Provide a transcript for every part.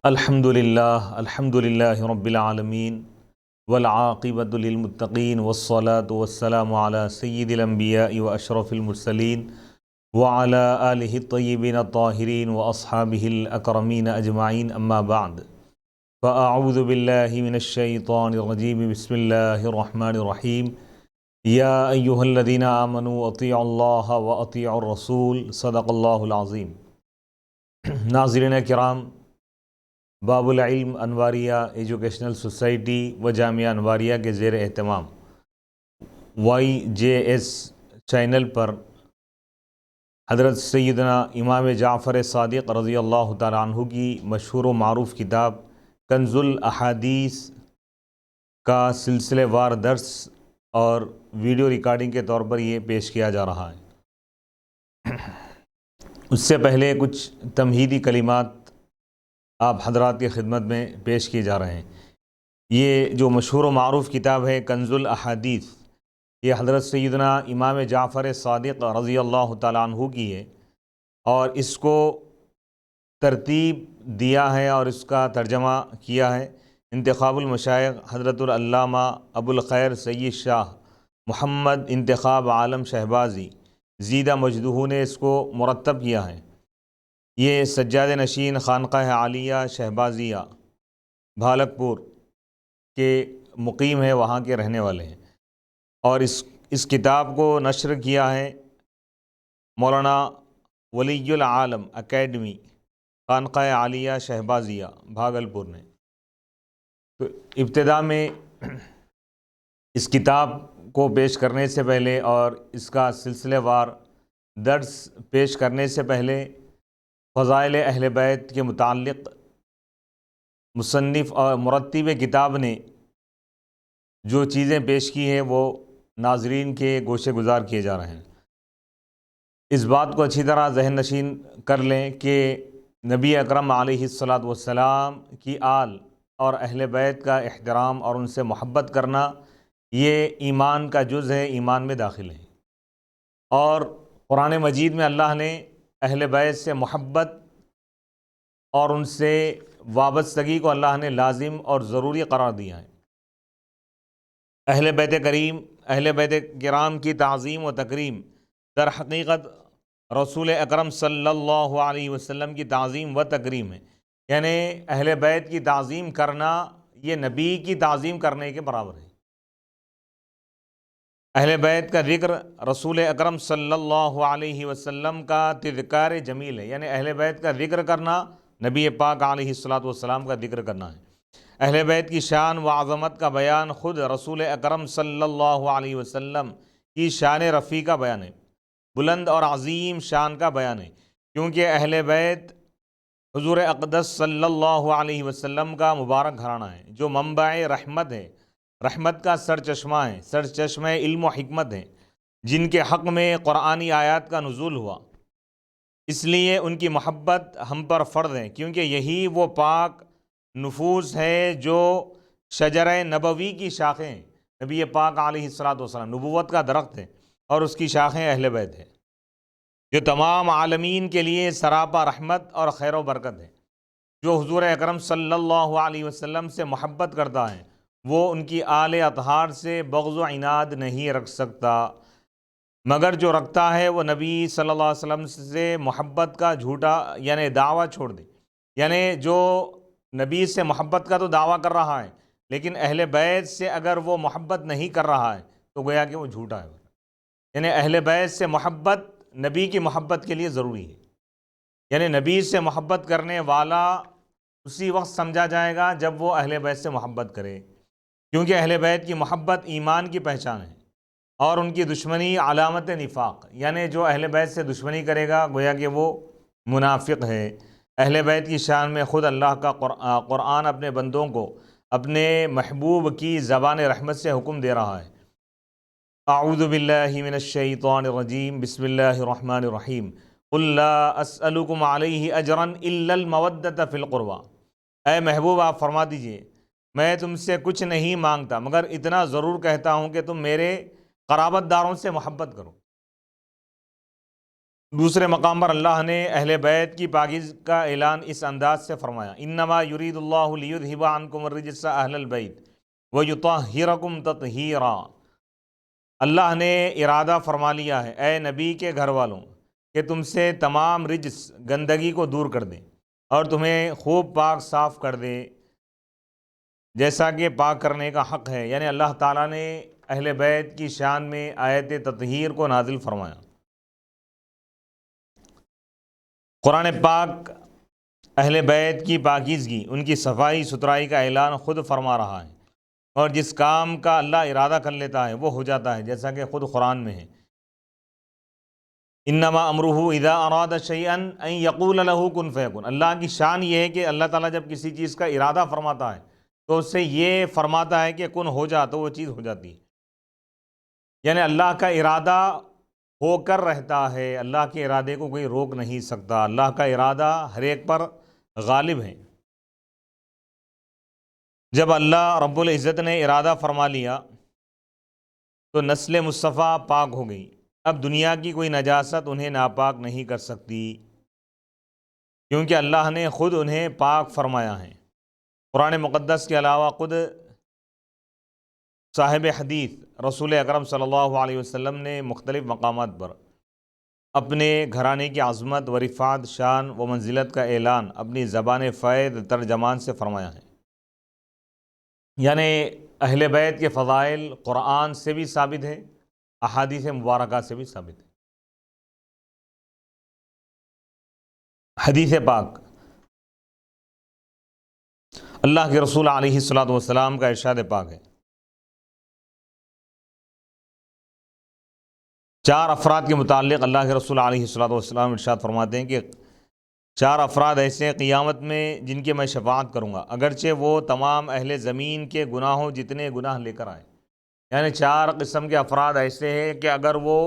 الحمد للہ رب العالمین والعاقبۃ للمتقین والصلاة والسلام علی سید الانبیاء واشرف المرسلین وعلی آلہ الطیبین الطاہرین واصحابہ الاکرمین اجمعین، اما بعد فاعوذ باللہ من الشیطان الرجیم، بسم اللہ الرحمن الرحیم۔ یا ایہا الذین آمنوا اطیعوا اللہ واطیعوا الرسول، صدق اللہ العظیم۔ ناظرین کرام، باب العلم انواریہ ایجوکیشنل سوسائٹی و جامعہ انواریہ کے زیر اہتمام YJS چینل پر حضرت سیدنا امام جعفر صادق رضی اللہ تعالیٰ عنہ کی مشہور و معروف کتاب کنز الاحادیث کا سلسلے وار درس اور ویڈیو ریکارڈنگ کے طور پر یہ پیش کیا جا رہا ہے۔ اس سے پہلے کچھ تمہیدی کلمات آپ حضرات کی خدمت میں پیش کیے جا رہے ہیں۔ یہ جو مشہور و معروف کتاب ہے کنز الاحادیث، یہ حضرت سیدنا امام جعفر صادق رضی اللہ تعالیٰ عنہ کی ہے، اور اس کو ترتیب دیا ہے اور اس کا ترجمہ کیا ہے انتخاب المشائخ حضرت العلامہ ابو الخیر سید شاہ محمد انتخاب عالم شہبازی زیدہ مجدہ نے اس کو مرتب کیا ہے۔ یہ سجاد نشین خانقاہ عالیہ شہبازیہ بھالکپور کے مقیم ہے، وہاں کے رہنے والے ہیں، اور اس کتاب کو نشر کیا ہے مولانا ولی العالم اکیڈمی خانقاہ عالیہ شہبازیہ بھاگلپور نے۔ تو ابتدا میں اس کتاب کو پیش کرنے سے پہلے اور اس کا سلسلے وار درس پیش کرنے سے پہلے فضائل اہل بیت کے متعلق مصنف اور مرتب کتاب نے جو چیزیں پیش کی ہیں وہ ناظرین کے گوشے گزار کیے جا رہے ہیں۔ اس بات کو اچھی طرح ذہن نشین کر لیں کہ نبی اکرم علیہ الصلاۃ والسلام کی آل اور اہل بیت کا احترام اور ان سے محبت کرنا یہ ایمان کا جز ہے، ایمان میں داخل ہے، اور قرآن مجید میں اللہ نے اہل بیت سے محبت اور ان سے وابستگی کو اللہ نے لازم اور ضروری قرار دیا ہے۔ اہل بیت کرام کی تعظیم و تکریم در حقیقت رسول اکرم صلی اللہ علیہ وسلم کی تعظیم و تکریم ہے، یعنی اہل بیت کی تعظیم کرنا یہ نبی کی تعظیم کرنے کے برابر ہے۔ اہل بیت کا ذکر رسول اکرم صلی اللہ علیہ وسلم کا تذکار جمیل ہے، یعنی اہل بیت کا ذکر کرنا نبی پاک علیہ الصلاۃ والسلام کا ذکر کرنا ہے۔ اہل بیت کی شان و عظمت کا بیان خود رسول اکرم صلی اللہ علیہ وسلم کی شان رفیع کا بیان ہے، بلند اور عظیم شان کا بیان ہے، کیونکہ اہل بیت حضور اقدس صلی اللہ علیہ وسلم کا مبارک گھرانہ ہے، جو منبع رحمت ہے، رحمت کا سرچشمہ ہے، سرچشمہ علم و حکمت ہے، جن کے حق میں قرآنی آیات کا نزول ہوا۔ اس لیے ان کی محبت ہم پر فرض ہے، کیونکہ یہی وہ پاک نفوس ہے جو شجرہ نبوی کی شاخیں ہیں۔ نبی پاک علیہ الصلاۃ والسلام نبوت کا درخت ہے، اور اس کی شاخیں اہل بیت ہے، جو تمام عالمین کے لیے سراپا رحمت اور خیر و برکت ہے۔ جو حضور اکرم صلی اللہ علیہ وسلم سے محبت کرتا ہے وہ ان کی آل اطہار سے بغض و عناد نہیں رکھ سکتا، مگر جو رکھتا ہے وہ نبی صلی اللہ علیہ وسلم سے محبت کا جھوٹا یعنی دعویٰ چھوڑ دے۔ یعنی جو نبی سے محبت کا تو دعویٰ کر رہا ہے، لیکن اہل بیت سے اگر وہ محبت نہیں کر رہا ہے تو گویا کہ وہ جھوٹا ہے۔ یعنی اہل بیت سے محبت نبی کی محبت کے لیے ضروری ہے، یعنی نبی سے محبت کرنے والا اسی وقت سمجھا جائے گا جب وہ اہل بیت سے محبت کرے، کیونکہ اہل بیت کی محبت ایمان کی پہچان ہے، اور ان کی دشمنی علامت نفاق، یعنی جو اہل بیت سے دشمنی کرے گا گویا کہ وہ منافق ہے۔ اہل بیت کی شان میں خود اللہ کا قرآن اپنے بندوں کو اپنے محبوب کی زبان رحمت سے حکم دے رہا ہے۔ اعوذ باللہ من الشیطان الرجیم، بسم اللہ الرحمن الرحیم۔ قل لا اسألکم علیہ اجرا الا المودۃ فی القربی۔ اے محبوب آپ فرما دیجئے میں تم سے کچھ نہیں مانگتا، مگر اتنا ضرور کہتا ہوں کہ تم میرے قرابت داروں سے محبت کرو۔ دوسرے مقام پر اللہ نے اہل بیت کی پاکیزگی کا اعلان اس انداز سے فرمایا، انما یرید اللہ لیذھب عنکم الرجس اہل البیت ویطہرکم تطہیرا۔ اللہ نے ارادہ فرما لیا ہے اے نبی کے گھر والوں کہ تم سے تمام رجس گندگی کو دور کر دیں اور تمہیں خوب پاک صاف کر دے جیسا کہ پاک کرنے کا حق ہے۔ یعنی اللہ تعالیٰ نے اہل بیت کی شان میں آیت تطہیر کو نازل فرمایا۔ قرآن پاک اہل بیت کی پاکیزگی، ان کی صفائی ستھرائی کا اعلان خود فرما رہا ہے، اور جس کام کا اللہ ارادہ کر لیتا ہے وہ ہو جاتا ہے، جیسا کہ خود قرآن میں ہے، انما امرہ اذا اراد شیئا ان یقول لہ کن فیکن۔ اللہ کی شان یہ ہے کہ اللہ تعالیٰ جب کسی چیز کا ارادہ فرماتا ہے تو اس سے یہ فرماتا ہے کہ کن ہو جا، تو وہ چیز ہو جاتی ہے۔ یعنی اللہ کا ارادہ ہو کر رہتا ہے، اللہ کے ارادے کو کوئی روک نہیں سکتا، اللہ کا ارادہ ہر ایک پر غالب ہے۔ جب اللہ رب العزت نے ارادہ فرما لیا تو نسل مصطفیٰ پاک ہو گئی، اب دنیا کی کوئی نجاست انہیں ناپاک نہیں کر سکتی، کیونکہ اللہ نے خود انہیں پاک فرمایا ہے۔ قرآن مقدس کے علاوہ خود صاحب حدیث رسول اکرم صلی اللہ علیہ وسلم نے مختلف مقامات پر اپنے گھرانے کی عظمت و رفعت، شان و منزلت کا اعلان اپنی زبان فیض ترجمان سے فرمایا ہے۔ یعنی اہل بیت کے فضائل قرآن سے بھی ثابت ہے، احادیث مبارکہ سے بھی ثابت ہے۔ حدیث پاک، اللہ کے رسول علیہ الصلوۃ والسلام کا ارشاد پاک ہے، 4 افراد کے متعلق اللہ کے رسول علیہ الصلوۃ والسلام ارشاد فرماتے ہیں کہ 4 افراد ایسے ہیں قیامت میں جن کی میں شفاعت کروں گا، اگرچہ وہ تمام اہل زمین کے گناہوں جتنے گناہ لے کر آئے۔ یعنی 4 قسم کے افراد ایسے ہیں کہ اگر وہ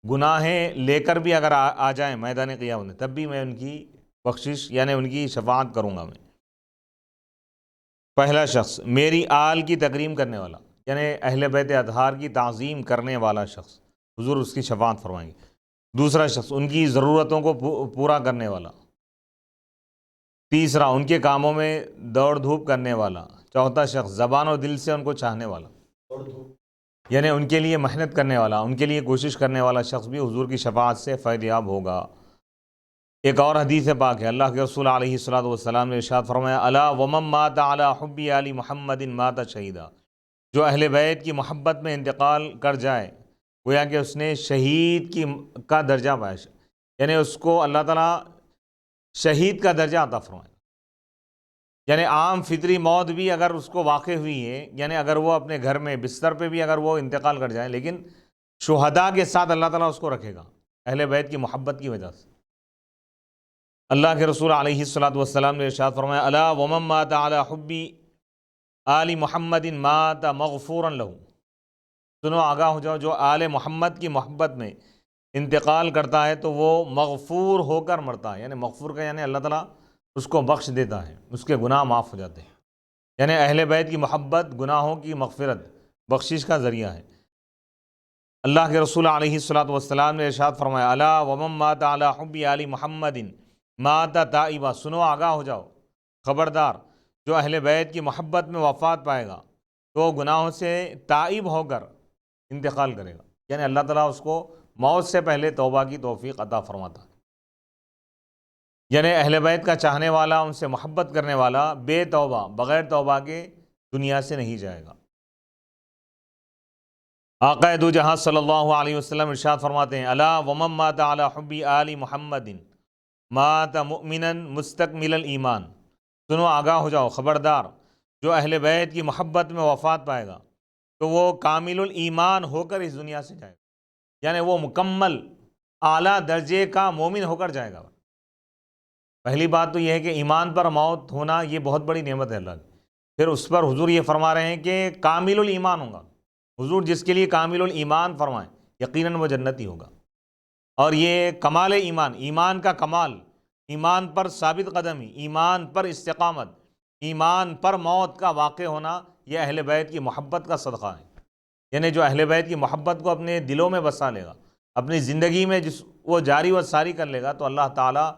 گناہیں لے کر بھی اگر آ جائیں میدان قیامت میں، تب بھی میں ان کی بخشش یعنی ان کی شفاعت کروں گا میں۔ پہلا شخص میری آل کی تکریم کرنے والا، یعنی اہل بیت اطہار کی تعظیم کرنے والا شخص، حضور اس کی شفاعت فرمائیں گے۔ دوسرا شخص ان کی ضرورتوں کو پورا کرنے والا۔ تیسرا ان کے کاموں میں دوڑ دھوپ کرنے والا۔ چوتھا شخص زبان و دل سے ان کو چاہنے والا، یعنی ان کے لیے محنت کرنے والا، ان کے لیے کوشش کرنے والا شخص بھی حضور کی شفاعت سے فائدہ یاب ہوگا۔ ایک اور حدیث پاک ہے، اللہ کے رسول علیہ الصلوۃ والسلام نے ارشاد فرمایا، الا ومن مات علی حب آل محمد مات شہیدا۔ جو اہل بیت کی محبت میں انتقال کر جائے گویا کہ اس نے شہید کا درجہ پایا، یعنی اس کو اللہ تعالیٰ شہید کا درجہ عطا فرمائے۔ یعنی عام فطری موت بھی اگر اس کو واقع ہوئی ہے، یعنی اگر وہ اپنے گھر میں بستر پہ بھی اگر وہ انتقال کر جائے، لیکن شہداء کے ساتھ اللہ تعالیٰ اس کو رکھے گا اہل بیت کی محبت کی وجہ سے۔ اللہ کے رسول علیہ الصلوۃ والسلام نے ارشاد فرمایا، الا ومن مات علی حب آل محمد مات مغفورا لہ۔ سنو آگاہ ہو جاؤ، جو آل محمد کی محبت میں انتقال کرتا ہے تو وہ مغفور ہو کر مرتا ہے۔ یعنی مغفور کا یعنی اللہ تعالیٰ اس کو بخش دیتا ہے، اس کے گناہ معاف ہو جاتے ہیں۔ یعنی اہل بیت کی محبت گناہوں کی مغفرت بخشش کا ذریعہ ہے۔ اللہ کے رسول علیہ الصلوۃ والسلام نے ارشاد فرمایا، الا ومن مات علی حب آل محمد مات تائبا۔ سنو آگاہ ہو جاؤ، خبردار، جو اہل بیت کی محبت میں وفات پائے گا تو وہ گناہوں سے تائب ہو کر انتقال کرے گا، یعنی اللہ تعالیٰ اس کو موت سے پہلے توبہ کی توفیق عطا فرماتا ہے۔ یعنی اہل بیت کا چاہنے والا، ان سے محبت کرنے والا بے توبہ، بغیر توبہ کے دنیا سے نہیں جائے گا۔ آقا دو جہاں صلی اللہ علیہ وسلم ارشاد فرماتے ہیں، الا ومن مات علی حب آل محمد مات مؤمنا مستکمل الایمان۔ سنو آگاہ ہو جاؤ، خبردار، جو اہل بیت کی محبت میں وفات پائے گا تو وہ کامل الایمان ہو کر اس دنیا سے جائے گا، یعنی وہ مکمل اعلیٰ درجے کا مومن ہو کر جائے گا۔ پہلی بات تو یہ ہے کہ ایمان پر موت ہونا یہ بہت بڑی نعمت ہے اللہ کی۔ پھر اس پر حضور یہ فرما رہے ہیں کہ کامل الایمان ہوگا۔ حضور جس کے لیے کامل الایمان فرمائیں یقیناً وہ جنتی ہوگا۔ اور یہ کمال ایمان، ایمان کا کمال، ایمان پر ثابت قدمی، ایمان پر استقامت، ایمان پر موت کا واقع ہونا، یہ اہل بیت کی محبت کا صدقہ ہے۔ یعنی جو اہل بیت کی محبت کو اپنے دلوں میں بسا لے گا، اپنی زندگی میں وہ جاری و ساری کر لے گا تو اللہ تعالیٰ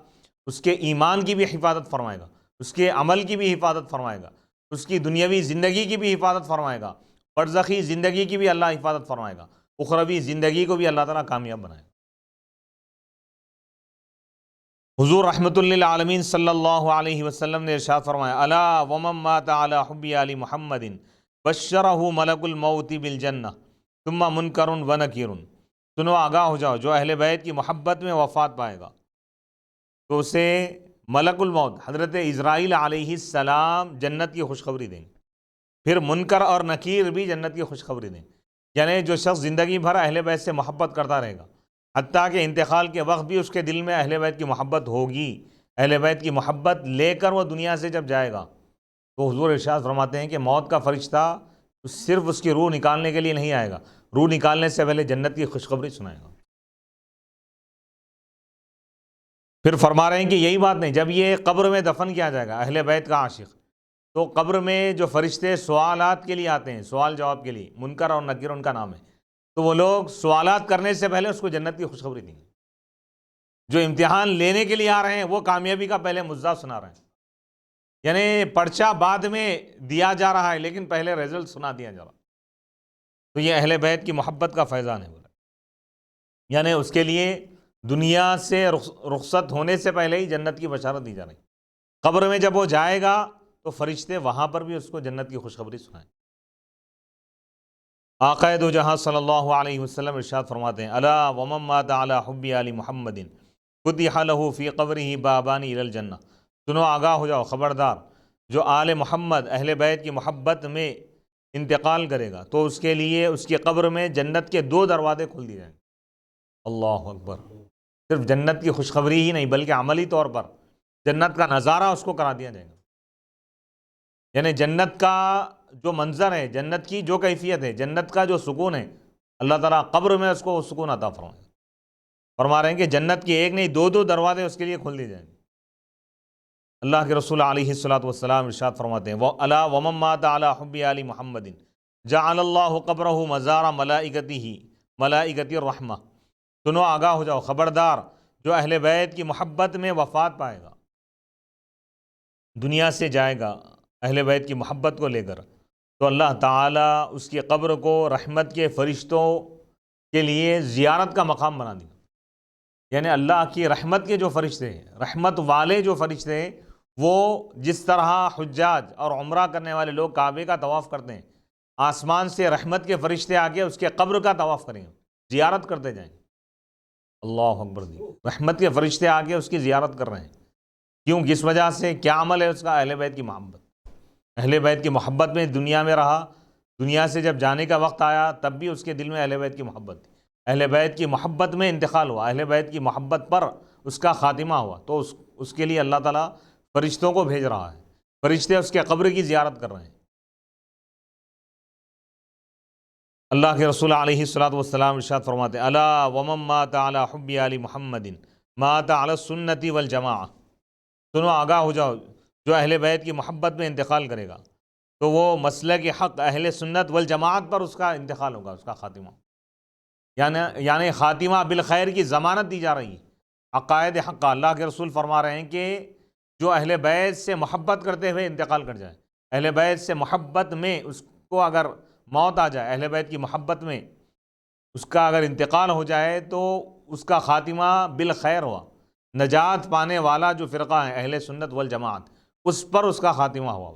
اس کے ایمان کی بھی حفاظت فرمائے گا، اس کے عمل کی بھی حفاظت فرمائے گا، اس کی دنیاوی زندگی کی بھی حفاظت فرمائے گا، برزخی زندگی کی بھی اللہ حفاظت فرمائے گا، اخروی زندگی کو بھی اللہ تعالیٰ کامیاب بنائے گا۔ حضور رحمۃ للعالمین صلی اللہ علیہ وسلم نے ارشاد فرمایا، الا ومن مات علی حب آل محمد بشرہ ملک الموت بالجنہ ثم منکر ونکیر۔ سنو، آگاہ ہو جاؤ، جو اہل بیت کی محبت میں وفات پائے گا تو اسے ملک الموت حضرت اسرائیل علیہ السلام جنت کی خوشخبری دیں گے، پھر منکر اور نکیر بھی جنت کی خوشخبری دیں گے۔ یعنی جو شخص زندگی بھر اہل بیت سے محبت کرتا رہے گا، حتیٰ کہ انتقال کے وقت بھی اس کے دل میں اہل بیت کی محبت ہوگی، اہل بیت کی محبت لے کر وہ دنیا سے جب جائے گا تو حضور ارشاد فرماتے ہیں کہ موت کا فرشتہ صرف اس کی روح نکالنے کے لیے نہیں آئے گا، روح نکالنے سے پہلے جنت کی خوشخبری سنائے گا۔ پھر فرما رہے ہیں کہ یہی بات نہیں، جب یہ قبر میں دفن کیا جائے گا اہل بیت کا عاشق، تو قبر میں جو فرشتے سوالات کے لیے آتے ہیں، سوال جواب کے لیے، منکر اور نکیر ان کا نام ہے، تو وہ لوگ سوالات کرنے سے پہلے اس کو جنت کی خوشخبری دیں گے۔ جو امتحان لینے کے لیے آ رہے ہیں وہ کامیابی کا پہلے مزہ سنا رہے ہیں، یعنی پرچہ بعد میں دیا جا رہا ہے لیکن پہلے رزلٹ سنا دیا جا رہا ہے۔ تو یہ اہل بیت کی محبت کا فیضان ہے، یعنی اس کے لیے دنیا سے رخصت ہونے سے پہلے ہی جنت کی بشارت دی جا رہی ہے۔ قبر میں جب وہ جائے گا تو فرشتے وہاں پر بھی اس کو جنت کی خوشخبری سنائیں۔ آقا دو جہاں صلی اللہ علیہ وسلم ارشاد فرماتے ہیں، الا ومن مات علی حب آل محمد فتح لہ فی قبرہ بابان الی الجنہ۔ سنو، آگاہ ہو جاؤ، خبردار، جو آل محمد اہل بیت کی محبت میں انتقال کرے گا تو اس کے لیے اس کی قبر میں جنت کے 2 دروازے کھل دیے جائیں گے۔ اللہ اکبر! صرف جنت کی خوشخبری ہی نہیں بلکہ عملی طور پر جنت کا نظارہ اس کو کرا دیا جائے گا، یعنی جنت کا جو منظر ہے، جنت کی جو کیفیت ہے، جنت کا جو سکون ہے، اللہ تعالیٰ قبر میں اس کو سکون عطا فرمائے۔ فرما رہے ہیں کہ جنت کی ایک نہیں 2 دروازے اس کے لیے کھول دیے جائیں گے۔ اللہ کے رسول علیہ الصلوۃ والسلام ارشاد فرماتے ہیں، الا ومن مات علی حب آل محمد جعل اللہ قبرہ مزار ملائکۃ الرحمہ۔ سنو، آگاہ ہو جاؤ، خبردار، جو اہل بیت کی محبت میں وفات پائے گا، دنیا سے جائے گا اہل بیت کی محبت کو لے کر، تو اللہ تعالیٰ اس کی قبر کو رحمت کے فرشتوں کے لیے زیارت کا مقام بنا دیا۔ یعنی اللہ کی رحمت کے جو فرشتے ہیں، رحمت والے جو فرشتے ہیں، وہ جس طرح حجاج اور عمرہ کرنے والے لوگ کعبے کا طواف کرتے ہیں، آسمان سے رحمت کے فرشتے آ کے اس کے قبر کا طواف کریں گے، زیارت کرتے جائیں گے۔ اللہ اکبر! رحمت کے فرشتے آ کے اس کی زیارت کر رہے ہیں، کیوں؟ کس وجہ سے؟ کیا عمل ہے اس کا؟ اہل بیت کی محبت۔ اہل بیت کی محبت میں دنیا میں رہا، دنیا سے جب جانے کا وقت آیا تب بھی اس کے دل میں اہل بیت کی محبت تھی، اہل بیت کی محبت میں انتقال ہوا، اہل بیت کی محبت پر اس کا خاتمہ ہوا، تو اس کے لیے اللہ تعالیٰ فرشتوں کو بھیج رہا ہے، فرشتے اس کے قبر کی زیارت کر رہے ہیں۔ اللہ کے رسول علیہ الصلوۃ والسلام ارشاد فرماتے ہیں، الا ومن مات علی حب آل محمد مات علی السنۃ والجماعہ۔ سنو، آگاہ ہو جاؤ، جو اہل بیت کی محبت میں انتقال کرے گا تو وہ مسلک حق اہل سنت والجماعت پر اس کا انتقال ہوگا، اس کا خاتمہ، یعنی خاتمہ بالخیر کی ضمانت دی جا رہی ہے۔ عقائد حق، اللہ کے رسول فرما رہے ہیں کہ جو اہل بیت سے محبت کرتے ہوئے انتقال کر جائے، اہل بیت سے محبت میں اس کو اگر موت آ جائے، اہل بیت کی محبت میں اس کا اگر انتقال ہو جائے تو اس کا خاتمہ بالخیر ہوا، نجات پانے والا جو فرقہ ہے اہل سنت والجماعت، اس پر اس کا خاتمہ ہوا۔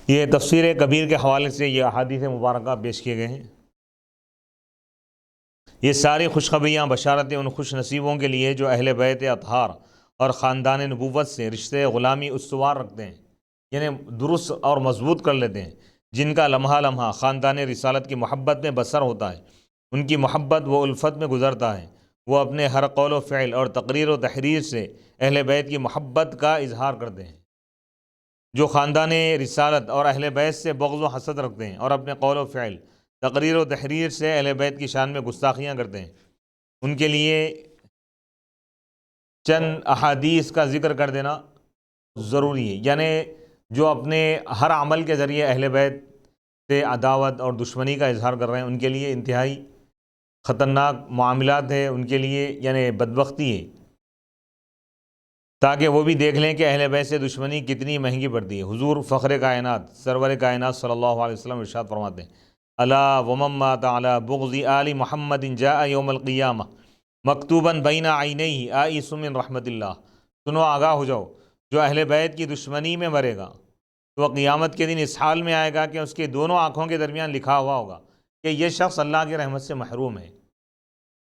یہ تفسیر کبیر کے حوالے سے یہ احادیث مبارکہ پیش کیے گئے ہیں۔ یہ ساری خوشخبریاں، بشارتیں ان خوش نصیبوں کے لیے جو اہل بیت اطہار اور خاندان نبوت سے رشتے غلامی استوار رکھتے ہیں، یعنی درست اور مضبوط کر لیتے ہیں، جن کا لمحہ لمحہ خاندان رسالت کی محبت میں بسر ہوتا ہے، ان کی محبت و الفت میں گزرتا ہے، وہ اپنے ہر قول و فعل اور تقریر و تحریر سے اہل بیت کی محبت کا اظہار کرتے ہیں۔ جو خاندان رسالت اور اہل بیت سے بغض و حسد رکھتے ہیں اور اپنے قول و فعل، تقریر و تحریر سے اہل بیت کی شان میں گستاخیاں کرتے ہیں، ان کے لیے چند احادیث کا ذکر کر دینا ضروری ہے۔ یعنی جو اپنے ہر عمل کے ذریعے اہل بیت سے عداوت اور دشمنی کا اظہار کر رہے ہیں، ان کے لیے انتہائی خطرناک معاملات ہے، ان کے لیے یعنی بدبختی ہے، تاکہ وہ بھی دیکھ لیں کہ اہل بیت سے دشمنی کتنی مہنگی پڑتی ہے۔ حضور فخر کائنات سرور کائنات صلی اللہ علیہ وسلم ارشاد فرماتے ہیں، الا ومن مات علی بغض آل محمد جاء یوم القیامہ مکتوبا بین عینیہ آئس من رحمت اللہ۔ سنو، آگاہ ہو جاؤ، جو اہل بیت کی دشمنی میں مرے گا تو وہ قیامت کے دن اس حال میں آئے گا کہ اس کے دونوں آنکھوں کے درمیان لکھا ہوا ہوگا کہ یہ شخص اللہ کی رحمت سے محروم ہے،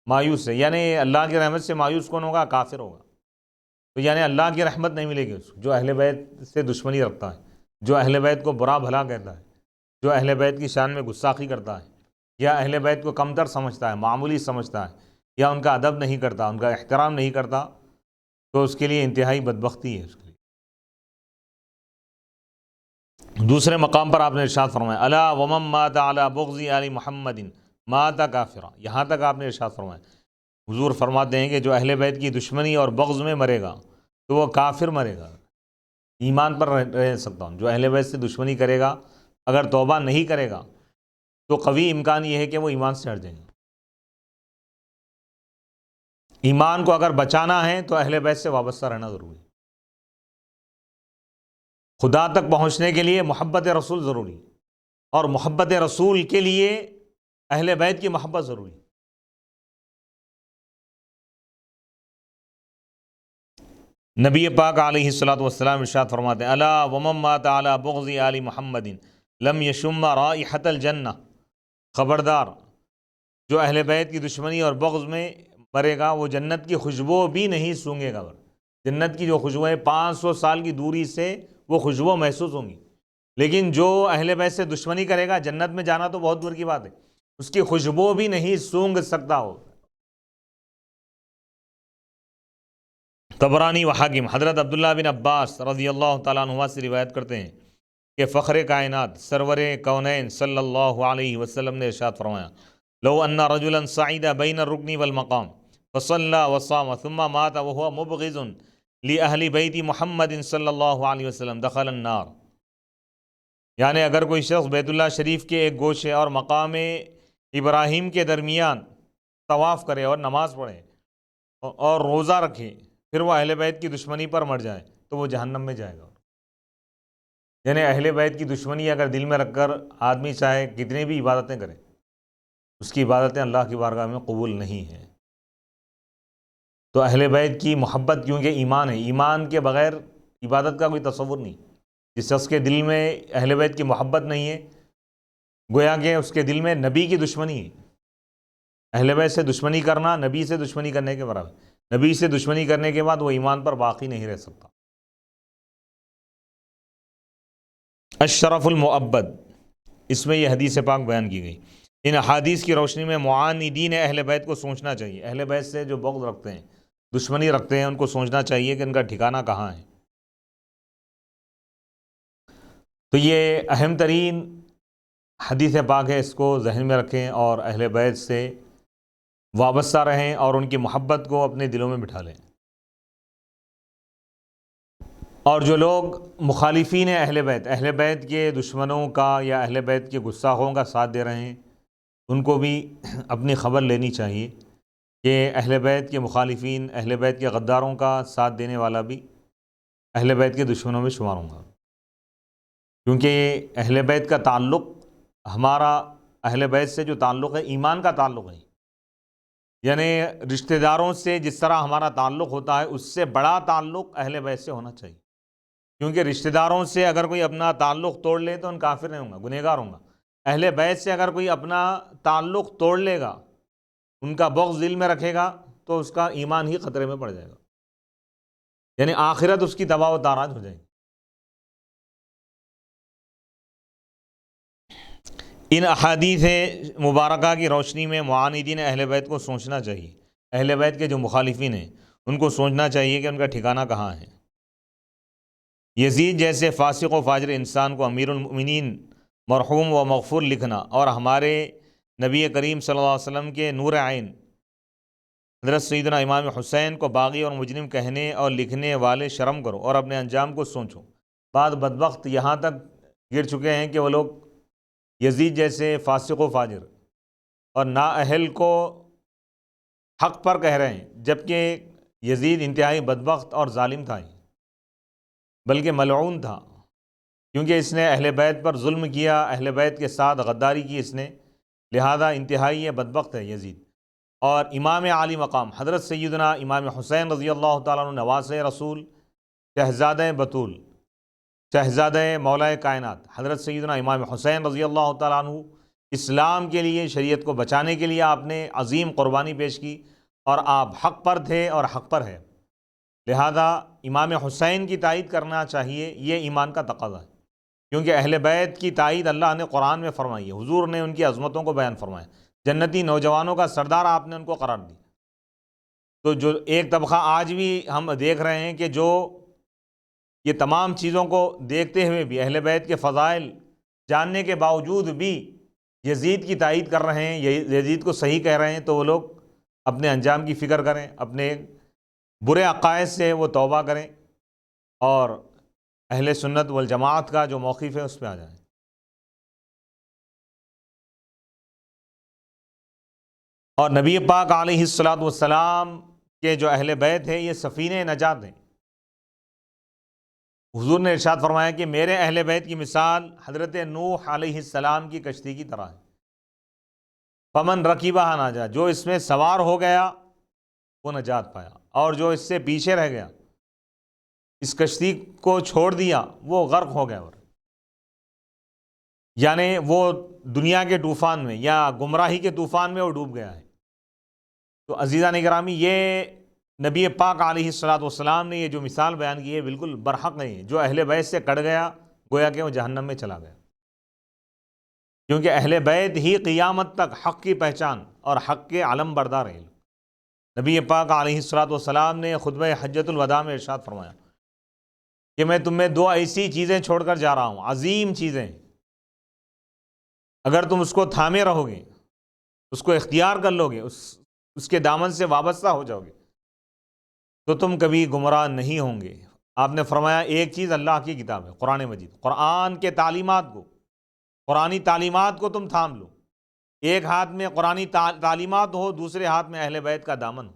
مایوس ہے۔ یعنی اللہ کی رحمت سے مایوس کون ہوگا؟ کافر ہوگا۔ تو یعنی اللہ کی رحمت نہیں ملے گی اس کو، جو اہل بیت سے دشمنی رکھتا ہے، جو اہل بیت کو برا بھلا کہتا ہے، جو اہل بیت کی شان میں گستاخی کرتا ہے، یا اہل بیت کو کمتر سمجھتا ہے، معمولی سمجھتا ہے، یا ان کا ادب نہیں کرتا، ان کا احترام نہیں کرتا، تو اس کے لیے انتہائی بدبختی ہے اس کے لیے۔ دوسرے مقام پر آپ نے ارشاد فرمایا، الا ومن مات علی بغض آل محمد مات کافرا، یہاں تک آپ نے ارشاد فرمایا۔ حضور فرماتے ہیں کہ جو اہل بیت کی دشمنی اور بغض میں مرے گا تو وہ کافر مرے گا، ایمان پر رہ سکتا ہوں۔ جو اہل بیت سے دشمنی کرے گا، اگر توبہ نہیں کرے گا تو قوی امکان یہ ہے کہ وہ ایمان سے ہٹ جائیں گے۔ ایمان کو اگر بچانا ہے تو اہل بیت سے وابستہ رہنا ضروری ہے۔ خدا تک پہنچنے کے لیے محبت رسول ضروری، اور محبت رسول کے لیے اہل بیت کی محبت ضروری۔ نبی پاک علیہ الصلوۃ والسلام ارشاد فرماتے ہیں، الا ومن مات علی بغض آل محمد لم یشم رائحۃ الجنہ، خبردار، جو اہل بیت کی دشمنی اور بغض میں مرے گا وہ جنت کی خوشبو بھی نہیں سونگے گا۔ جنت کی جو خوشبو ہے 500 سال کی دوری سے وہ خوشبو محسوس ہوں گی، لیکن جو اہل بیت سے دشمنی کرے گا جنت میں جانا تو بہت دور کی بات ہے، اس کی خوشبو بھی نہیں سونگ سکتا ہو۔ طبرانی و حاکم حضرت عبداللہ بن عباس رضی اللہ تعالیٰ عنہ سے روایت کرتے ہیں کہ فخر کائنات سرور کونین صلی اللہ علیہ وسلم نے ارشاد فرمایا، لو ان رجلا صعد بین الرکن والمقام فصلى وصام ثم مات وهو مبغض لأہل بیت محمد صلی اللہ علیہ وسلم دخل النار۔ یعنی اگر کوئی شخص بیت اللہ شریف کے ایک گوشے اور مقام ابراہیم کے درمیان طواف کرے اور نماز پڑھے اور روزہ رکھے، پھر وہ اہل بیت کی دشمنی پر مر جائے تو وہ جہنم میں جائے گا۔ یعنی اہل بیت کی دشمنی اگر دل میں رکھ کر آدمی چاہے کتنی بھی عبادتیں کرے، اس کی عبادتیں اللہ کی بارگاہ میں قبول نہیں ہیں۔ تو اہل بیت کی محبت کیونکہ ایمان ہے، ایمان کے بغیر عبادت کا کوئی تصور نہیں۔ جس شخص کے دل میں اہل بیت کی محبت نہیں ہے، گویا کہ اس کے دل میں نبی کی دشمنی ہے۔ اہل بیت سے دشمنی کرنا نبی سے دشمنی کرنے کے برابر، نبی سے دشمنی کرنے کے بعد وہ ایمان پر باقی نہیں رہ سکتا۔ اشرف المعبد، اس میں یہ حدیث پاک بیان کی گئی۔ ان احادیث کی روشنی میں معاندین اہل بیت کو سوچنا چاہیے، اہل بیت سے جو بغض رکھتے ہیں، دشمنی رکھتے ہیں، ان کو سوچنا چاہیے کہ ان کا ٹھکانہ کہاں ہے۔ تو یہ اہم ترین حدیث پاک ہے، اس کو ذہن میں رکھیں اور اہل بیت سے وابستہ رہیں اور ان کی محبت کو اپنے دلوں میں بٹھا لیں۔ اور جو لوگ مخالفین اہل بیت کے دشمنوں کا یا اہل بیت کے گستاخوں کا ساتھ دے رہے ہیں، ان کو بھی اپنی خبر لینی چاہیے کہ اہل بیت کے مخالفین، اہل بیت کے غداروں کا ساتھ دینے والا بھی اہل بیت کے دشمنوں میں شمار ہوں گا، کیونکہ اہل بیت کا تعلق، ہمارا اہل بیت سے جو تعلق ہے ایمان کا تعلق ہے۔ یعنی رشتہ داروں سے جس طرح ہمارا تعلق ہوتا ہے اس سے بڑا تعلق اہل بیت سے ہونا چاہیے، کیونکہ رشتہ داروں سے اگر کوئی اپنا تعلق توڑ لے تو ان کافر نہیں ہوں گا، گنہگار ہوں گا۔ اہل بیت سے اگر کوئی اپنا تعلق توڑ لے گا، ان کا بغض دل میں رکھے گا، تو اس کا ایمان ہی خطرے میں پڑ جائے گا، یعنی آخرت اس کی تباہ و تاراج ہو جائے گی۔ ان احادیث مبارکہ کی روشنی میں معاندین اہل بیت کو سوچنا چاہیے، اہل بیت کے جو مخالفین ہیں ان کو سوچنا چاہیے کہ ان کا ٹھکانہ کہاں ہے۔ یزید جیسے فاسق و فاجر انسان کو امیر المؤمنین مرحوم و مغفور لکھنا، اور ہمارے نبی کریم صلی اللہ علیہ وسلم کے نور عین حضرت سیدنا امام حسین کو باغی اور مجرم کہنے اور لکھنے والے شرم کرو اور اپنے انجام کو سوچو۔ بعض بدبخت یہاں تک گر چکے ہیں کہ وہ لوگ یزید جیسے فاسق و فاجر اور نااہل کو حق پر کہہ رہے ہیں، جبکہ یزید انتہائی بدبخت اور ظالم تھا، بلکہ ملعون تھا، کیونکہ اس نے اہل بیت پر ظلم کیا، اہل بیت کے ساتھ غداری کی اس نے، لہذا انتہائی بدبخت ہے یزید۔ اور امام عالی مقام حضرت سیدنا امام حسین رضی اللہ تعالیٰ عنہ نواسۂ رسول، شہزادہ بطول، شہزادہ مولا کائنات حضرت سیدنا امام حسین رضی اللہ تعالیٰ عنہ، اسلام کے لیے، شریعت کو بچانے کے لیے آپ نے عظیم قربانی پیش کی، اور آپ حق پر تھے اور حق پر ہے، لہذا امام حسین کی تائید کرنا چاہیے، یہ ایمان کا تقاضا ہے، کیونکہ اہل بیت کی تائید اللہ نے قرآن میں فرمائی ہے، حضور نے ان کی عظمتوں کو بیان فرمایا، جنتی نوجوانوں کا سردار آپ نے ان کو قرار دی۔ تو جو ایک طبقہ آج بھی ہم دیکھ رہے ہیں کہ جو یہ تمام چیزوں کو دیکھتے ہوئے بھی، اہل بیت کے فضائل جاننے کے باوجود بھی یزید کی تائید کر رہے ہیں، یزید کو صحیح کہہ رہے ہیں، تو وہ لوگ اپنے انجام کی فکر کریں، اپنے برے عقائد سے وہ توبہ کریں، اور اہل سنت والجماعت کا جو موقف ہے اس پہ آ جائیں۔ اور نبی پاک علیہ الصلاۃ والسلام کے جو اہل بیت ہیں یہ سفینہ نجات ہیں۔ حضور نے ارشاد فرمایا کہ میرے اہل بیت کی مثال حضرت نوح علیہ السلام کی کشتی کی طرح ہے، فمن رکیبہ نجا، جو اس میں سوار ہو گیا وہ نجات پایا، اور جو اس سے پیچھے رہ گیا، اس کشتی کو چھوڑ دیا، وہ غرق ہو گیا، یعنی وہ دنیا کے طوفان میں یا گمراہی کے طوفان میں وہ ڈوب گیا ہے۔ تو عزیزان گرامی، یہ نبی پاک علیہ الصلاۃ والسلام نے یہ جو مثال بیان کی ہے بالکل برحق نہیں ہے۔ جو اہل بیت سے کٹ گیا گویا کہ وہ جہنم میں چلا گیا، کیونکہ اہل بیت ہی قیامت تک حق کی پہچان اور حق کے علم بردار ہیں۔ نبی پاک علیہ الصلاۃ والسلام نے خطبہ حجۃ الوداع میں ارشاد فرمایا کہ میں تم میں دو ایسی چیزیں چھوڑ کر جا رہا ہوں، عظیم چیزیں، اگر تم اس کو تھامے رہو گے، اس کو اختیار کر لو گے، اس کے دامن سے وابستہ ہو جاؤ گے، تو تم کبھی گمراہ نہیں ہوں گے۔ آپ نے فرمایا ایک چیز اللہ کی کتاب ہے، قرآن مجید، قرآن کے تعلیمات کو، قرآنی تعلیمات کو تم تھام لو۔ ایک ہاتھ میں قرآنی تعلیمات ہو، دوسرے ہاتھ میں اہل بیت کا دامن ہو۔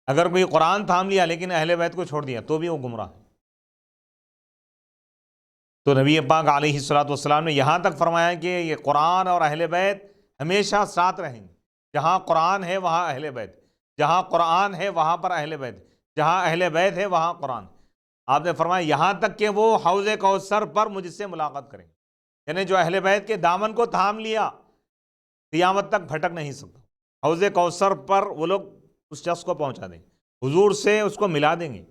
اگر کوئی قرآن تھام لیا لیکن اہل بیت کو چھوڑ دیا تو بھی وہ گمراہ ہے۔ تو نبی پاک علیہ الصلاۃ والسلام نے یہاں تک فرمایا کہ یہ قرآن اور اہل بیت ہمیشہ ساتھ رہیں گے۔ جہاں قرآن ہے وہاں اہل بیت، جہاں قرآن ہے وہاں پر اہل بیت، جہاں اہل بیت ہے وہاں قرآن۔ آپ نے فرمایا یہاں تک کہ وہ حوض کوثر پر مجھ سے ملاقات کریں، یعنی جو اہل بیت کے دامن کو تھام لیا قیامت تک بھٹک نہیں سکتا۔ حوض کوثر پر وہ لوگ اس شخص کو پہنچا دیں، حضور سے اس کو ملا دیں گے،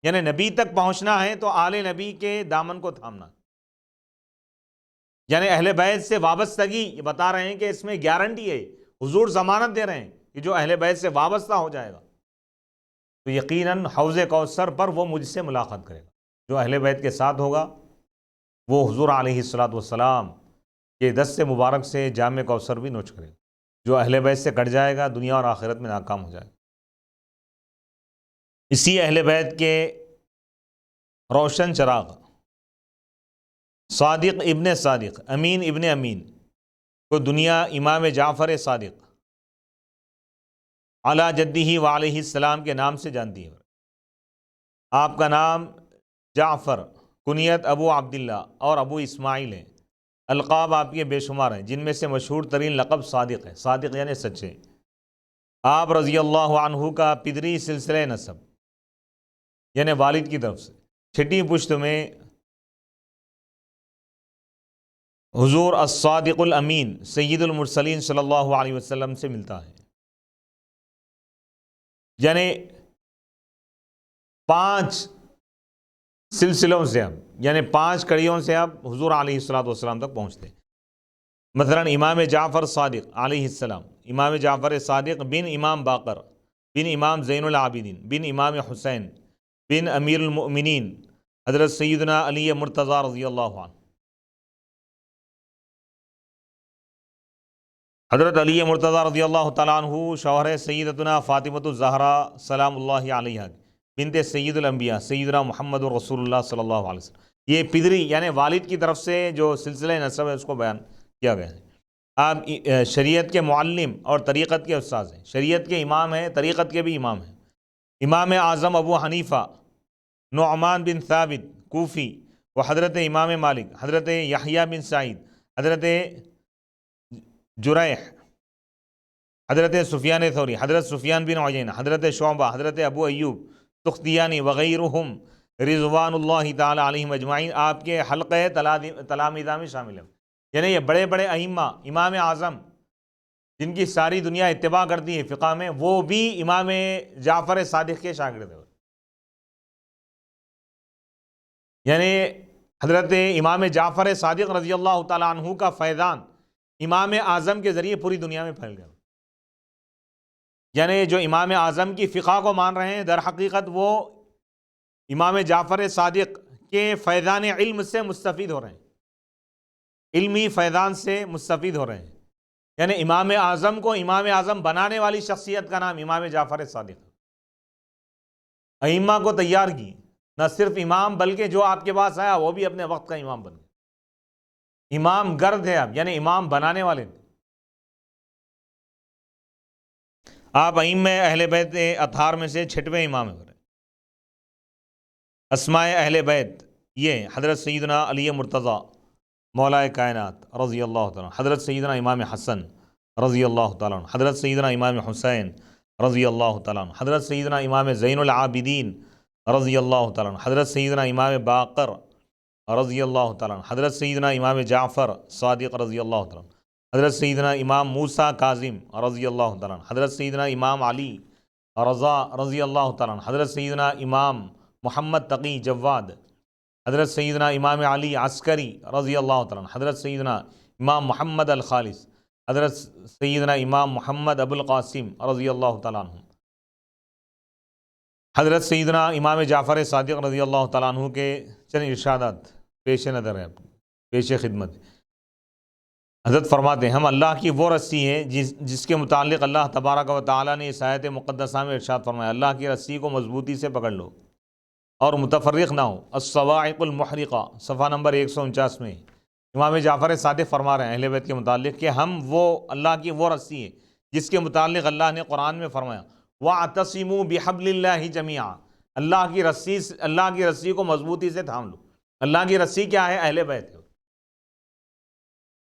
یعنی نبی تک پہنچنا ہے تو آل نبی کے دامن کو تھامنا، یعنی اہل بیت سے وابستگی۔ یہ بتا رہے ہیں کہ اس میں گارنٹی ہے، حضور ضمانت دے رہے ہیں کہ جو اہل بیت سے وابستہ ہو جائے گا تو یقیناً حوض کوثر پر وہ مجھ سے ملاقات کرے گا۔ جو اہل بیت کے ساتھ ہوگا وہ حضور علیہ الصلاۃ والسلام کے دست مبارک سے جام کوثر بھی نوش کرے گا۔ جو اہل بیت سے کٹ جائے گا دنیا اور آخرت میں ناکام ہو جائے گا۔ اسی اہل بیت کے روشن چراغ صادق ابن صادق، امین ابن امین کو دنیا امام جعفر صادق علی جدہ و علیہ السلام کے نام سے جانتی ہے۔ آپ کا نام جعفر، کنیت ابو عبداللہ اور ابو اسماعیل ہے۔ القاب آپ کے بے شمار ہیں، جن میں سے مشہور ترین لقب صادق ہے، صادق یعنی سچے۔ آپ رضی اللہ عنہ کا پدری سلسلہ نسب یعنی والد کی طرف سے چھٹی پشت میں حضور الصادق الامین سید المرسلین صلی اللہ علیہ وسلم سے ملتا ہے، یعنی 5 سلسلوں سے اب، یعنی 5 کڑیوں سے اب حضور علیہ الصلاۃ والسلام تک پہنچتے ہیں۔ مثلا امام جعفر صادق علیہ السلام، امام جعفر صادق بن امام باقر بن امام زین العابدین بن امام حسین بن امیر المؤمنین حضرت سیدنا علی مرتضیٰ رضی اللہ عنہ۔ حضرت علی مرتضیٰ رضی اللہ تعالیٰ عنہ شوہر سیدتنا فاطمۃ الزہرا سلام اللہ علیہا بنت سید الانبیاء سیدنا محمد رسول اللہ صلی اللہ علیہ وسلم یہ پدری یعنی والد کی طرف سے جو سلسلہ نسب ہے اس کو بیان کیا گیا ہے۔ آپ شریعت کے معلم اور طریقت کے استاذ ہیں، شریعت کے امام ہیں، طریقت کے بھی امام ہیں۔ امام اعظم ابو حنیفہ نعمان بن ثابت کوفی و حضرت امام مالک، حضرت یحییٰ بن سعید، حضرت جریح، حضرت سفیان ثوری، حضرت سفیان بن عیینہ، حضرت شعبہ، حضرت ابو ایوب سختیانی وغیرہم رضوان اللہ تعالی علیہم اجمعین آپ کے حلقہ تلامیذہ میں شامل ہیں۔ یعنی یہ بڑے بڑے ائمہ، امام اعظم جن کی ساری دنیا اتباع کرتی ہے فقہ میں، وہ بھی امام جعفر صادق کے شاگرد ہیں۔ یعنی حضرت امام جعفر صادق رضی اللہ تعالیٰ عنہ کا فیضان امام اعظم کے ذریعے پوری دنیا میں پھیل گیا۔ یعنی جو امام اعظم کی فقہ کو مان رہے ہیں، در حقیقت وہ امام جعفر صادق کے فیضان علم سے مستفید ہو رہے ہیں، علمی فیضان سے مستفید ہو رہے ہیں۔ یعنی امام اعظم کو امام اعظم بنانے والی شخصیت کا نام امام جعفر صادق ہے۔ ائمہ کو تیار کی، نہ صرف امام بلکہ جو آپ کے پاس آیا وہ بھی اپنے وقت کا امام بن گیا۔ امام گرد ہے اب، یعنی امام بنانے والے تھے۔ آپ ائمہ اہل بیت اطہار میں سے 6ویں امام ہیں۔ اسماء اہل بیت یہ ہیں: حضرت سیدنا علی مرتضیٰ مولا کائنات رضی اللہ تعالیٰ عنہ، حضرت سیدنا امام حسن رضی اللہ تعالیٰ عنہ، حضرت سیدنا امام حسین رضی اللہ تعالیٰ عنہ، حضرت سیدنا امام زین العابدین رضی اللہ تعالیٰ عنہ، حضرت سیدنا امام باقر رضی اللہ تعالیٰ عنہ، حضرت سیدنا امام جعفر صادق رضی اللہ تعالیٰ عنہ، حضرت سیدنا امام موسیٰ کاظم رضی اللہ تعالیٰ عنہ، حضرت سیدنا امام علی رضا رضی اللہ تعالیٰ عنہ، حضرت سیدنا امام محمد تقی جواد، حضرت سیدنا امام علی عسکری رضی اللہ تعالیٰ عنہ، حضرت سیدنا امام محمد الخالص، حضرت سیدنا امام محمد ابو القاسم رضی اللہ تعالیٰ عنہ، حضرت سیدنا امام جعفر صادق رضی اللہ تعالیٰ عنہ کے چند ارشادات پیش نظر ہیں، پیش خدمت۔ حضرت فرماتے ہیں: ہم اللہ کی وہ رسی ہے جس کے متعلق اللہ تبارک و تعالیٰ نے اس آیت مقدسہ میں ارشاد فرمایا: اللہ کی رسی کو مضبوطی سے پکڑ لو اور متفرق نہ ہو۔ الصواعق المحرقہ صفحہ نمبر 149 میں امام جعفر صادق فرما رہے ہیں اہل بیت کے متعلق کہ ہم وہ اللہ کی وہ رسی ہے جس کے متعلق اللہ نے قرآن میں فرمایا: وَاعْتَصِمُوا بِحَبْلِ اللَّهِ جَمِيعًا، اللہ کی رسی کو مضبوطی سے تھام لو۔ اللہ کی رسی کیا ہے؟ اہل بیت ہے،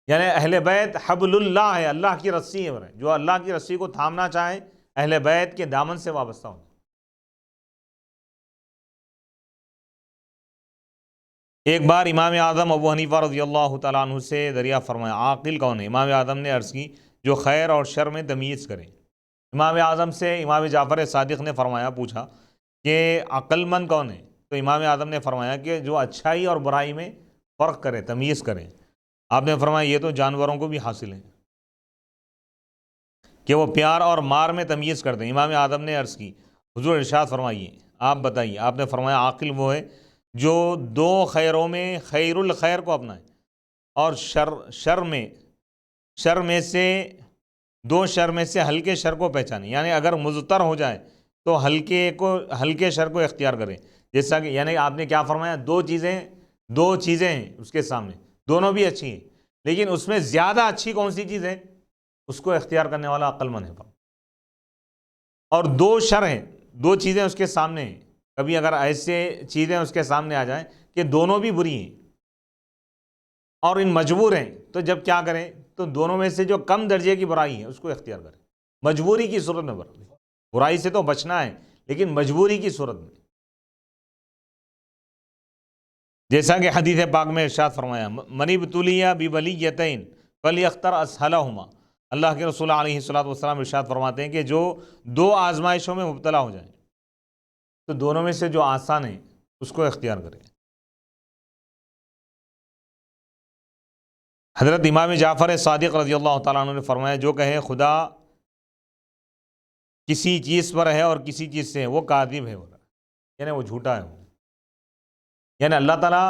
یعنی اہل بیت حبل اللہ ہے، اللہ کی رسی ہے۔ جو اللہ کی رسی کو تھامنا چاہے اہل بیت کے دامن سے وابستہ ہو۔ ایک بار امام اعظم ابو حنیفہ رضی اللہ تعالیٰ عنہ سے دریافت فرمایا: عاقل کون ہے؟ امام اعظم نے عرض کی: جو خیر اور شر میں تمیز کرے۔ امام اعظم سے امام جعفر صادق نے پوچھا کہ عقل مند کون ہے؟ تو امام اعظم نے فرمایا کہ جو اچھائی اور برائی میں فرق کرے، تمیز کرے۔ آپ نے فرمایا: یہ تو جانوروں کو بھی حاصل ہے کہ وہ پیار اور مار میں تمیز کرتے ہیں۔ امام اعظم نے عرض کی: حضور ارشاد فرمائیے، آپ بتائیے۔ آپ نے فرمایا: عاقل وہ ہے جو دو خیروں میں خیر الخیر کو اپنائے اور شر میں سے ہلکے شر کو پہچانے، یعنی اگر مضطر ہو جائے تو ہلکے شر کو اختیار کرے۔ جیسا کہ یعنی آپ نے کیا فرمایا؟ دو چیزیں ہیں اس کے سامنے، دونوں بھی اچھی ہیں، لیکن اس میں زیادہ اچھی کون سی چیز ہے اس کو اختیار کرنے والا عقل مند ہے۔ اور دو شر ہیں، دو چیزیں اس کے سامنے ہیں، کبھی اگر ایسے چیزیں اس کے سامنے آ جائیں کہ دونوں بھی بری ہیں اور ان مجبور ہیں، تو جب کیا کریں؟ تو دونوں میں سے جو کم درجے کی برائی ہے اس کو اختیار کریں، مجبوری کی صورت میں۔ برائی سے تو بچنا ہے لیکن مجبوری کی صورت میں، جیسا کہ حدیث پاک میں ارشاد فرمایا: من ابتلی ببلیتین فلیختر اسہلہما۔ اللہ کے رسول علیہ الصلوۃ والسلام ارشاد فرماتے ہیں کہ جو دو آزمائشوں میں مبتلا ہو جائیں تو دونوں میں سے جو آسان ہے اس کو اختیار کریں۔ حضرت امام جعفر صادق رضی اللہ تعالیٰ عنہ نے فرمایا: جو کہے خدا کسی چیز پر ہے اور کسی چیز سے ہے وہ کاذب ہے، یعنی وہ جھوٹا ہے۔ یعنی اللہ تعالیٰ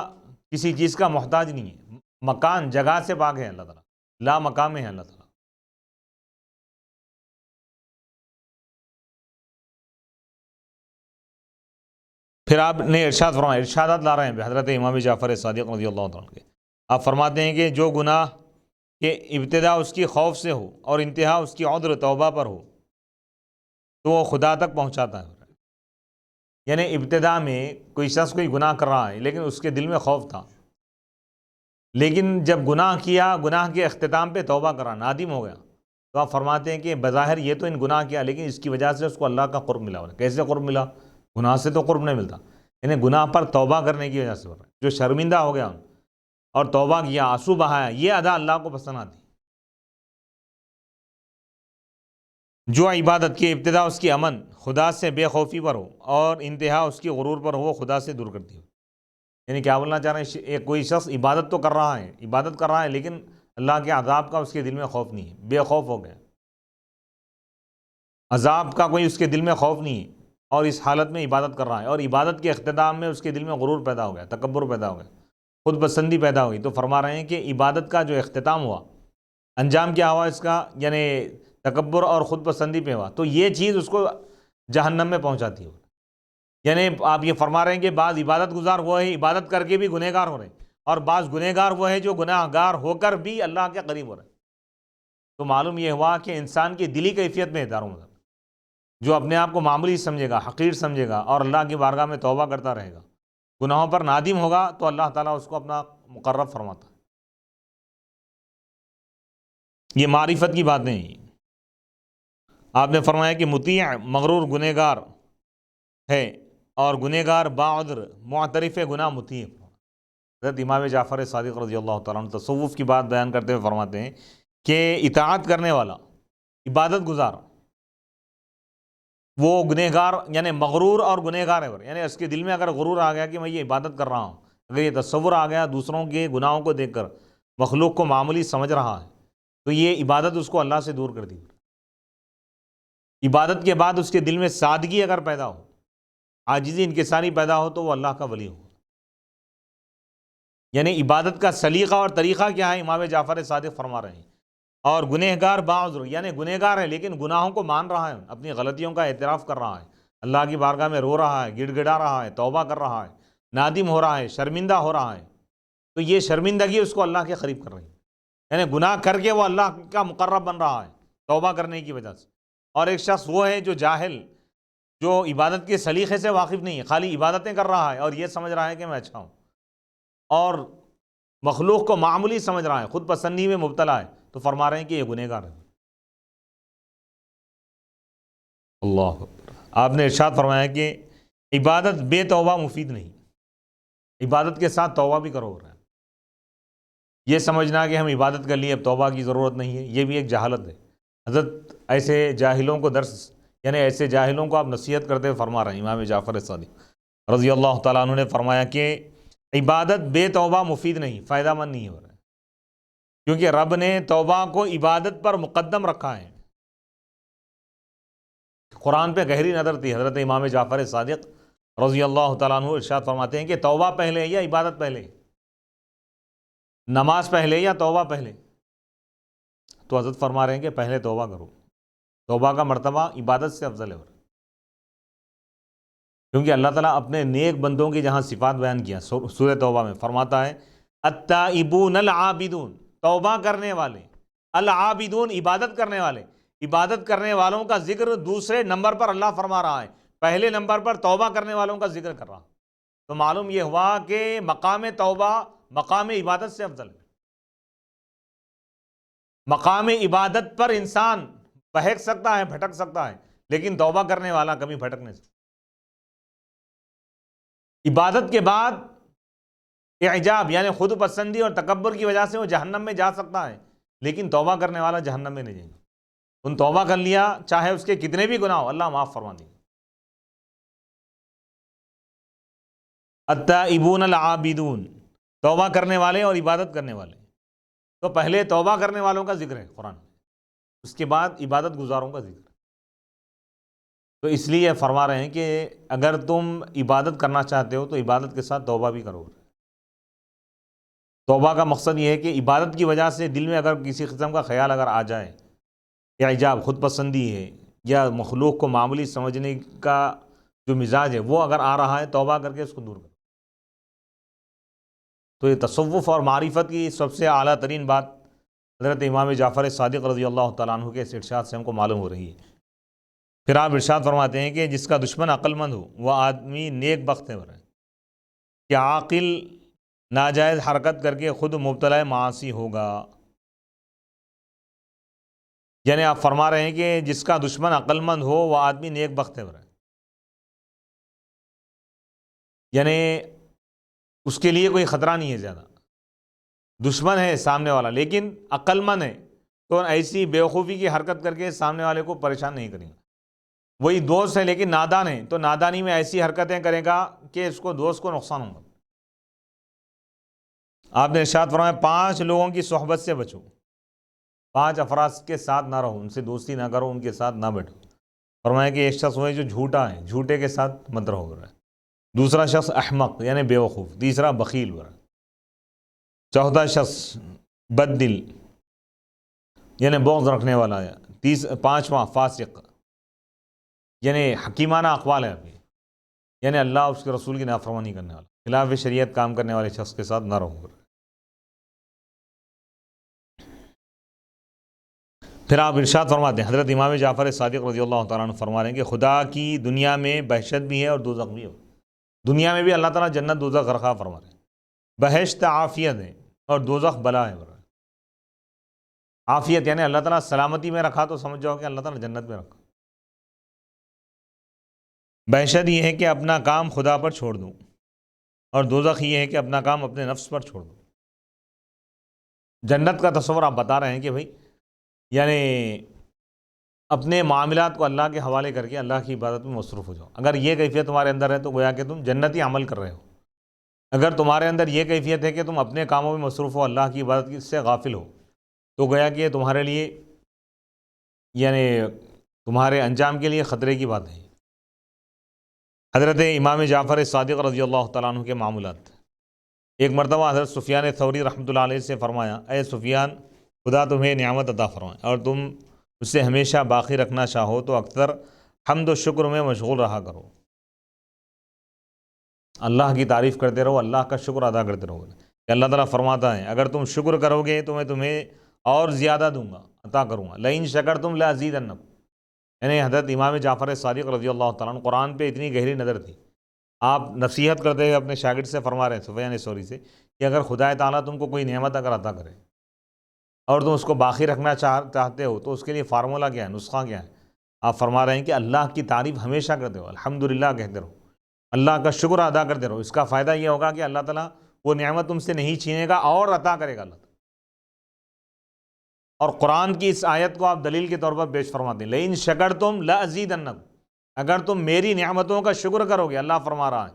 کسی چیز کا محتاج نہیں ہے، مکان جگہ سے پاک ہے، اللہ تعالیٰ لا مقام ہے اللہ تعالیٰ۔ پھر آپ نے ارشاد فرمایا، ارشادات لا رہے ہیں حضرت امام جعفر صادق رضی اللہ عنہ کے. آپ فرماتے ہیں کہ جو گناہ کہ ابتدا اس کی خوف سے ہو اور انتہا اس کی عذر توبہ پر ہو تو وہ خدا تک پہنچاتا ہے. یعنی ابتدا میں کوئی شخص کوئی گناہ کر رہا ہے لیکن اس کے دل میں خوف تھا، لیکن جب گناہ کیا، گناہ کے اختتام پہ توبہ کرا، نادم ہو گیا، تو آپ فرماتے ہیں کہ بظاہر یہ تو ان گناہ کیا لیکن اس کی وجہ سے اس کو اللہ کا قرب ملا. کیسے قرب ملا؟ گناہ سے تو قرب نہیں ملتا، یعنی گناہ پر توبہ کرنے کی وجہ سے ہو رہا ہے. جو شرمندہ ہو گیا اور توبہ کیا، آنسو بہایا، یہ ادا اللہ کو پسند آتی. جو عبادت کی ابتدا اس کی امن خدا سے بے خوفی پر ہو اور انتہا اس کی غرور پر ہو، وہ خدا سے دور کرتی ہو. یعنی کیا بولنا چاہ رہے ہیں؟ کوئی شخص عبادت تو کر رہا ہے، عبادت کر رہا ہے لیکن اللہ کے عذاب کا اس کے دل میں خوف نہیں ہے، بے خوف ہو گیا. عذاب کا کوئی اس کے دل میں خوف نہیں ہے اور اس حالت میں عبادت کر رہا ہے، اور عبادت کے اختتام میں اس کے دل میں غرور پیدا ہو گیا، تکبر پیدا ہو گیا، خود پسندی پیدا ہوئی. تو فرما رہے ہیں کہ عبادت کا جو اختتام ہوا، انجام کیا ہوا اس کا؟ یعنی تکبر اور خود پسندی پہ ہوا، تو یہ چیز اس کو جہنم میں پہنچاتی ہو. یعنی آپ یہ فرما رہے ہیں کہ بعض عبادت گزار وہ ہے عبادت کر کے بھی گنہگار ہو رہے ہیں، اور بعض گنہگار وہ ہے جو گناہ گار ہو کر بھی اللہ کے قریب ہو رہے ہیں. تو معلوم یہ ہوا کہ انسان کی دلی کیفیت میں اداروں میں جو اپنے آپ کو معمولی سمجھے گا، حقیر سمجھے گا اور اللہ کی بارگاہ میں توبہ کرتا رہے گا، گناہوں پر نادم ہوگا، تو اللہ تعالیٰ اس کو اپنا مقرب فرماتا ہے. یہ معرفت کی باتیں ہیں. آپ نے فرمایا کہ مطیع مغرور گنہگار ہے اور گنہگار باعذر معترف گناہ مطیع. حضرت امام جعفر صادق رضی اللہ تعالیٰ عنہ تصوف کی بات بیان کرتے ہوئے فرماتے ہیں کہ اطاعت کرنے والا، عبادت گزار، وہ گنہگار یعنی مغرور اور گنہگار ہے. یعنی اس کے دل میں اگر غرور آ گیا کہ میں یہ عبادت کر رہا ہوں، اگر یہ تصور آ گیا دوسروں کے گناہوں کو دیکھ کر مخلوق کو معمولی سمجھ رہا ہے، تو یہ عبادت اس کو اللہ سے دور کر دی. عبادت کے بعد اس کے دل میں سادگی اگر پیدا ہو، عاجزی انکساری پیدا ہو، تو وہ اللہ کا ولی ہو. یعنی عبادت کا سلیقہ اور طریقہ کیا ہے؟ امام جعفر صادق فرما رہے ہیں. اور گنہگار باعذر یعنی گنہگار ہے لیکن گناہوں کو مان رہا ہے، اپنی غلطیوں کا اعتراف کر رہا ہے، اللہ کی بارگاہ میں رو رہا ہے، گڑ گڑا رہا ہے، توبہ کر رہا ہے، نادم ہو رہا ہے، شرمندہ ہو رہا ہے. تو یہ شرمندگی اس کو اللہ کے قریب کر رہی ہے. یعنی گناہ کر کے وہ اللہ کا مقرب بن رہا ہے توبہ کرنے کی وجہ سے. اور ایک شخص وہ ہے جو جاہل، جو عبادت کے سلیقے سے واقف نہیں ہے، خالی عبادتیں کر رہا ہے اور یہ سمجھ رہا ہے کہ میں اچھا ہوں، اور مخلوق کو معمولی سمجھ رہا ہے، خود پسندی میں مبتلا ہے. تو فرما رہے ہیں کہ یہ گنہگار ہے. اللہ اکبر. آپ نے ارشاد فرمایا کہ عبادت بے توبہ مفید نہیں، عبادت کے ساتھ توبہ بھی کرو. رہا ہے یہ سمجھنا کہ ہم عبادت کر لیے اب توبہ کی ضرورت نہیں ہے، یہ بھی ایک جہالت ہے. حضرت ایسے جاہلوں کو یعنی ایسے جاہلوں کو آپ نصیحت کرتے ہوئے فرما رہے ہیں. امام جعفر صادق رضی اللہ تعالیٰ عنہ نے فرمایا کہ عبادت بے توبہ مفید نہیں، فائدہ مند نہیں ہو رہا ہے، کیونکہ رب نے توبہ کو عبادت پر مقدم رکھا ہے. قرآن پہ گہری نظر تھی حضرت امام جعفر صادق رضی اللہ تعالیٰ عنہ ارشاد فرماتے ہیں کہ توبہ پہلے یا عبادت پہلے، نماز پہلے یا توبہ پہلے؟ تو حضرت فرما رہے ہیں کہ پہلے توبہ کرو. توبہ کا مرتبہ عبادت سے افضل ہے، کیونکہ اللہ تعالیٰ اپنے نیک بندوں کی جہاں صفات بیان کیا سورہ توبہ میں فرماتا ہے التائبون العابدون، توبہ کرنے والے، العابدون عبادت کرنے والے. عبادت کرنے والوں کا ذکر دوسرے نمبر پر اللہ فرما رہا ہے، پہلے نمبر پر توبہ کرنے والوں کا ذکر کر رہا. تو معلوم یہ ہوا کہ مقام توبہ مقام عبادت سے افضل ہے. مقام عبادت پر انسان بہک سکتا ہے، بھٹک سکتا ہے، لیکن توبہ کرنے والا کبھی بھٹک نہیں سکتا. عبادت کے بعد اعجاب یعنی خود پسندی اور تکبر کی وجہ سے وہ جہنم میں جا سکتا ہے، لیکن توبہ کرنے والا جہنم میں نہیں جائے گا. ان توبہ کر لیا چاہے اس کے کتنے بھی گناہ ہو، اللہ معاف فرما دے گا. التائبون العابدون، توبہ کرنے والے اور عبادت کرنے والے. تو پہلے توبہ کرنے والوں کا ذکر ہے قرآن، اس کے بعد عبادت گزاروں کا ذکر. تو اس لیے فرما رہے ہیں کہ اگر تم عبادت کرنا چاہتے ہو تو عبادت کے ساتھ توبہ بھی کرو. توبہ کا مقصد یہ ہے کہ عبادت کی وجہ سے دل میں اگر کسی قسم کا خیال اگر آ جائے، یا اعجاب خود پسندی ہے، یا مخلوق کو معمولی سمجھنے کا جو مزاج ہے وہ اگر آ رہا ہے توبہ کر کے اس کو دور کرو۔ تو یہ تصوف اور معرفت کی سب سے اعلیٰ ترین بات حضرت امام جعفر صادق رضی اللہ تعالیٰ عنہ کے اس ارشاد سے ہم کو معلوم ہو رہی ہے۔ پھر آپ ارشاد فرماتے ہیں کہ جس کا دشمن عقل مند ہو وہ آدمی نیک بخت ہے، کہ عاقل ناجائز حرکت کر کے خود مبتلا معاصی ہوگا۔ یعنی آپ فرما رہے ہیں کہ جس کا دشمن عقل مند ہو وہ آدمی نیک بخت ہے، یعنی اس کے لیے کوئی خطرہ نہیں ہے زیادہ۔ دشمن ہے سامنے والا لیکن عقل مند ہے تو ایسی بیوقوفی کی حرکت کر کے سامنے والے کو پریشان نہیں کریں گا۔ وہی دوست ہے لیکن نادان ہے تو نادانی میں ایسی حرکتیں کرے گا کہ اس کو دوست کو نقصان ہوگا۔ آپ نے ارشاد فرمایا 5 لوگوں کی صحبت سے بچو، 5 افراد کے ساتھ نہ رہو، ان سے دوستی نہ کرو، ان کے ساتھ نہ بیٹھو۔ فرمایا کہ ایک شخص وہ ہے جو جھوٹا ہے، جھوٹے کے ساتھ مت رہو۔ دوسرا شخص احمق یعنی بیوقوف، تیسرا بخیل، چوتھا شخص بد دل یعنی بغض رکھنے والا ہے، پانچواں فاسق یعنی حکیمانہ اقوال ہے ابھی، یعنی اللہ اس کے رسول کی نافرمانی کرنے والا، خلاف شریعت کام کرنے والے شخص کے ساتھ نہ رہو۔ پھر آپ ارشاد فرماتے ہیں، حضرت امام جعفر صادق رضی اللہ تعالیٰ عنہ فرما رہے ہیں کہ خدا کی دنیا میں بہشت بھی ہے اور دوزخ بھی ہے۔ دنیا میں بھی اللہ تعالیٰ جنت دوزخ رکھا فرما رہے ہیں، بہشت عافیت ہے اور دوزخ بلا ہے۔ عافیت یعنی اللہ تعالیٰ سلامتی میں رکھا تو سمجھ جاؤ کہ اللہ تعالیٰ جنت میں رکھا۔ بہشت یہ ہے کہ اپنا کام خدا پر چھوڑ دوں، اور دوزخ یہ ہے کہ اپنا کام اپنے نفس پر چھوڑ دوں۔ جنت کا تصور آپ بتا رہے ہیں کہ بھائی یعنی اپنے معاملات کو اللہ کے حوالے کر کے اللہ کی عبادت میں مصروف ہو جاؤ۔ اگر یہ کیفیت تمہارے اندر ہے تو گویا کہ تم جنتی عمل کر رہے ہو۔ اگر تمہارے اندر یہ کیفیت ہے کہ تم اپنے کاموں میں مصروف ہو، اللہ کی عبادت سے غافل ہو، تو گویا کہ یہ تمہارے لیے یعنی تمہارے انجام کے لیے خطرے کی بات ہے۔ حضرت امام جعفر صادق رضی اللہ تعالیٰ عنہ کے معمولات۔ ایک مرتبہ حضرت سفیان ثوری رحمۃ اللہ علیہ سے فرمایا، اے سفیان، خدا تمہیں نعمت عطا فرمائے اور تم اسے ہمیشہ باقی رکھنا چاہو تو اکثر حمد و شکر میں مشغول رہا کرو۔ اللہ کی تعریف کرتے رہو، اللہ کا شکر ادا کرتے رہو۔ کہ اللہ تعالیٰ فرماتا ہے اگر تم شکر کرو گے تو میں تمہیں اور زیادہ دوں گا، عطا کروں گا۔ لئن شکرتم لازیدنکم، یعنی حضرت امام جعفر صادق رضی اللہ تعالیٰ عنہ قرآن پہ اتنی گہری نظر تھی۔ آپ نصیحت کرتے ہوئے اپنے شاگرد سے فرما رہے ہیں سفیان ثوری سے کہ اگر خدا تعالیٰ تم کو کوئی نعمت اگر عطا کرے اور تم اس کو باقی رکھنا چاہتے ہو تو اس کے لیے فارمولہ کیا ہے، نسخہ کیا ہے؟ آپ فرما رہے ہیں کہ اللہ کی تعریف ہمیشہ کرتے ہو، الحمدللہ کہتے رہو، اللہ کا شکر ادا کرتے رہو۔ اس کا فائدہ یہ ہوگا کہ اللہ تعالیٰ وہ نعمت تم سے نہیں چھینے گا اور عطا کرے گا اللہ تعالیٰ۔ اور قرآن کی اس آیت کو آپ دلیل کے طور پر پیش فرماتے ہیں، لئن شکرتم لازیدنکم، اگر تم میری نعمتوں کا شکر کرو گے، اللہ فرما رہا ہے،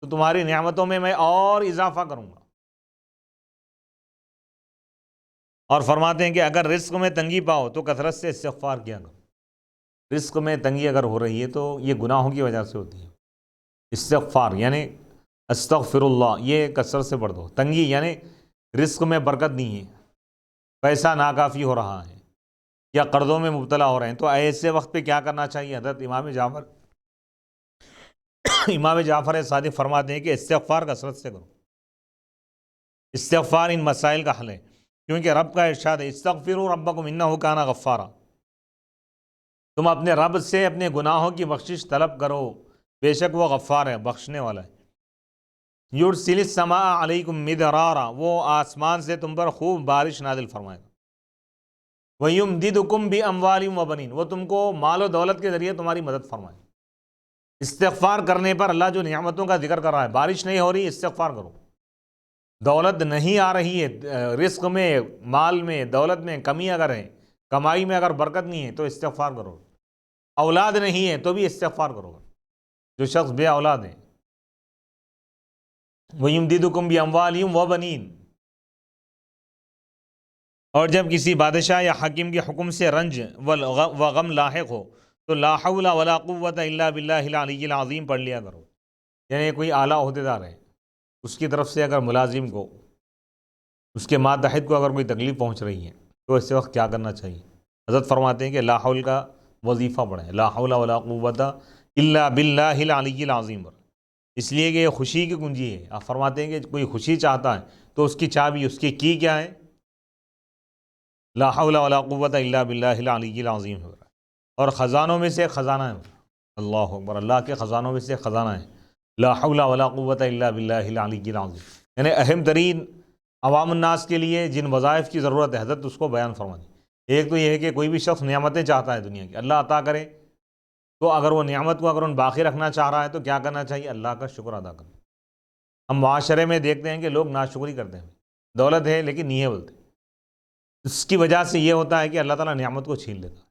تو تمہاری نعمتوں میں اور اضافہ کروں گا۔ اور فرماتے ہیں کہ اگر رزق میں تنگی پاؤ تو کثرت سے استغفار کیا کرو۔ رزق میں تنگی اگر ہو رہی ہے تو یہ گناہوں کی وجہ سے ہوتی ہے۔ استغفار یعنی استغفر اللہ، یہ کثرت سے پڑھ دو۔ تنگی یعنی رزق میں برکت نہیں ہے، پیسہ ناکافی ہو رہا ہے یا قرضوں میں مبتلا ہو رہے ہیں، تو ایسے وقت پہ کیا کرنا چاہیے؟ حضرت امام جعفر صادق فرماتے ہیں کہ استغفار کثرت سے کرو۔ استغفار ان مسائل کا حل ہے، کیونکہ رب کا ارشاد ہے استغفروا ربکم انہ کان غفارا، تم اپنے رب سے اپنے گناہوں کی بخشش طلب کرو، بے شک وہ غفار ہے، بخشنے والا ہے۔ یرسل السماء علیکم مدرارا، وہ آسمان سے تم پر خوب بارش نازل فرمائے گا۔ وَيُمْدِدُكُمْ بِأَمْوَالٍ وَبَنِينَ، وہ تم کو مال و دولت کے ذریعے تمہاری مدد فرمائے۔ استغفار کرنے پر اللہ جو نعمتوں کا ذکر کر رہا ہے، بارش نہیں ہو رہی استغفار کرو، دولت نہیں آ رہی ہے، رزق میں، مال میں، دولت میں کمی اگر ہے، کمائی میں اگر برکت نہیں ہے تو استغفار کرو، اولاد نہیں ہے تو بھی استغفار کرو، جو شخص بے اولاد ہے۔ وَيُمْدِدُكُمْ بِأَمْوَالٍ وَبَنِينَ، اور جب کسی بادشاہ یا حاکم کے حکم سے رنج و غم لاحق ہو تو لا حول ولا قوت الا باللہ العلی العظیم پڑھ لیا کرو۔ یعنی کوئی اعلیٰ عہدیدار ہے، اس کی طرف سے اگر ملازم کو، اس کے ماتحت کو اگر کوئی تکلیف پہنچ رہی ہے تو اس وقت کیا کرنا چاہیے؟ حضرت فرماتے ہیں کہ لا حول کا وظیفہ پڑھیں، لا حول ولا قوت الا باللہ العلی العظیم، اس لیے کہ یہ خوشی کی کنجی ہے۔ آپ فرماتے ہیں کہ کوئی خوشی چاہتا ہے تو اس کی چابی، اس کی کیا ہے؟ لا حول ولا قوت الا باللہ العلی العظیم ہے، اور خزانوں میں سے خزانہ ہے۔ اللہ اکبر، اللہ کے خزانوں میں سے خزانہ ہے لا حول ولا قوت الا باللہ العلی العظیم، یعنی اہم ترین عوام الناس کے لیے جن وظائف کی ضرورت ہے حضرت اس کو بیان فرما دی۔ ایک تو یہ ہے کہ کوئی بھی شخص نعمتیں چاہتا ہے دنیا کی، اللہ عطا کرے، تو اگر وہ نعمت کو اگر ان باقی رکھنا چاہ رہا ہے تو کیا کرنا چاہیے؟ اللہ کا شکر ادا کرنا۔ ہم معاشرے میں دیکھتے ہیں کہ لوگ ناشکری کرتے ہیں، دولت ہے لیکن نہیں ہے بولتے، اس کی وجہ سے یہ ہوتا ہے کہ اللہ تعالیٰ نعمت کو چھین لیتا ہے۔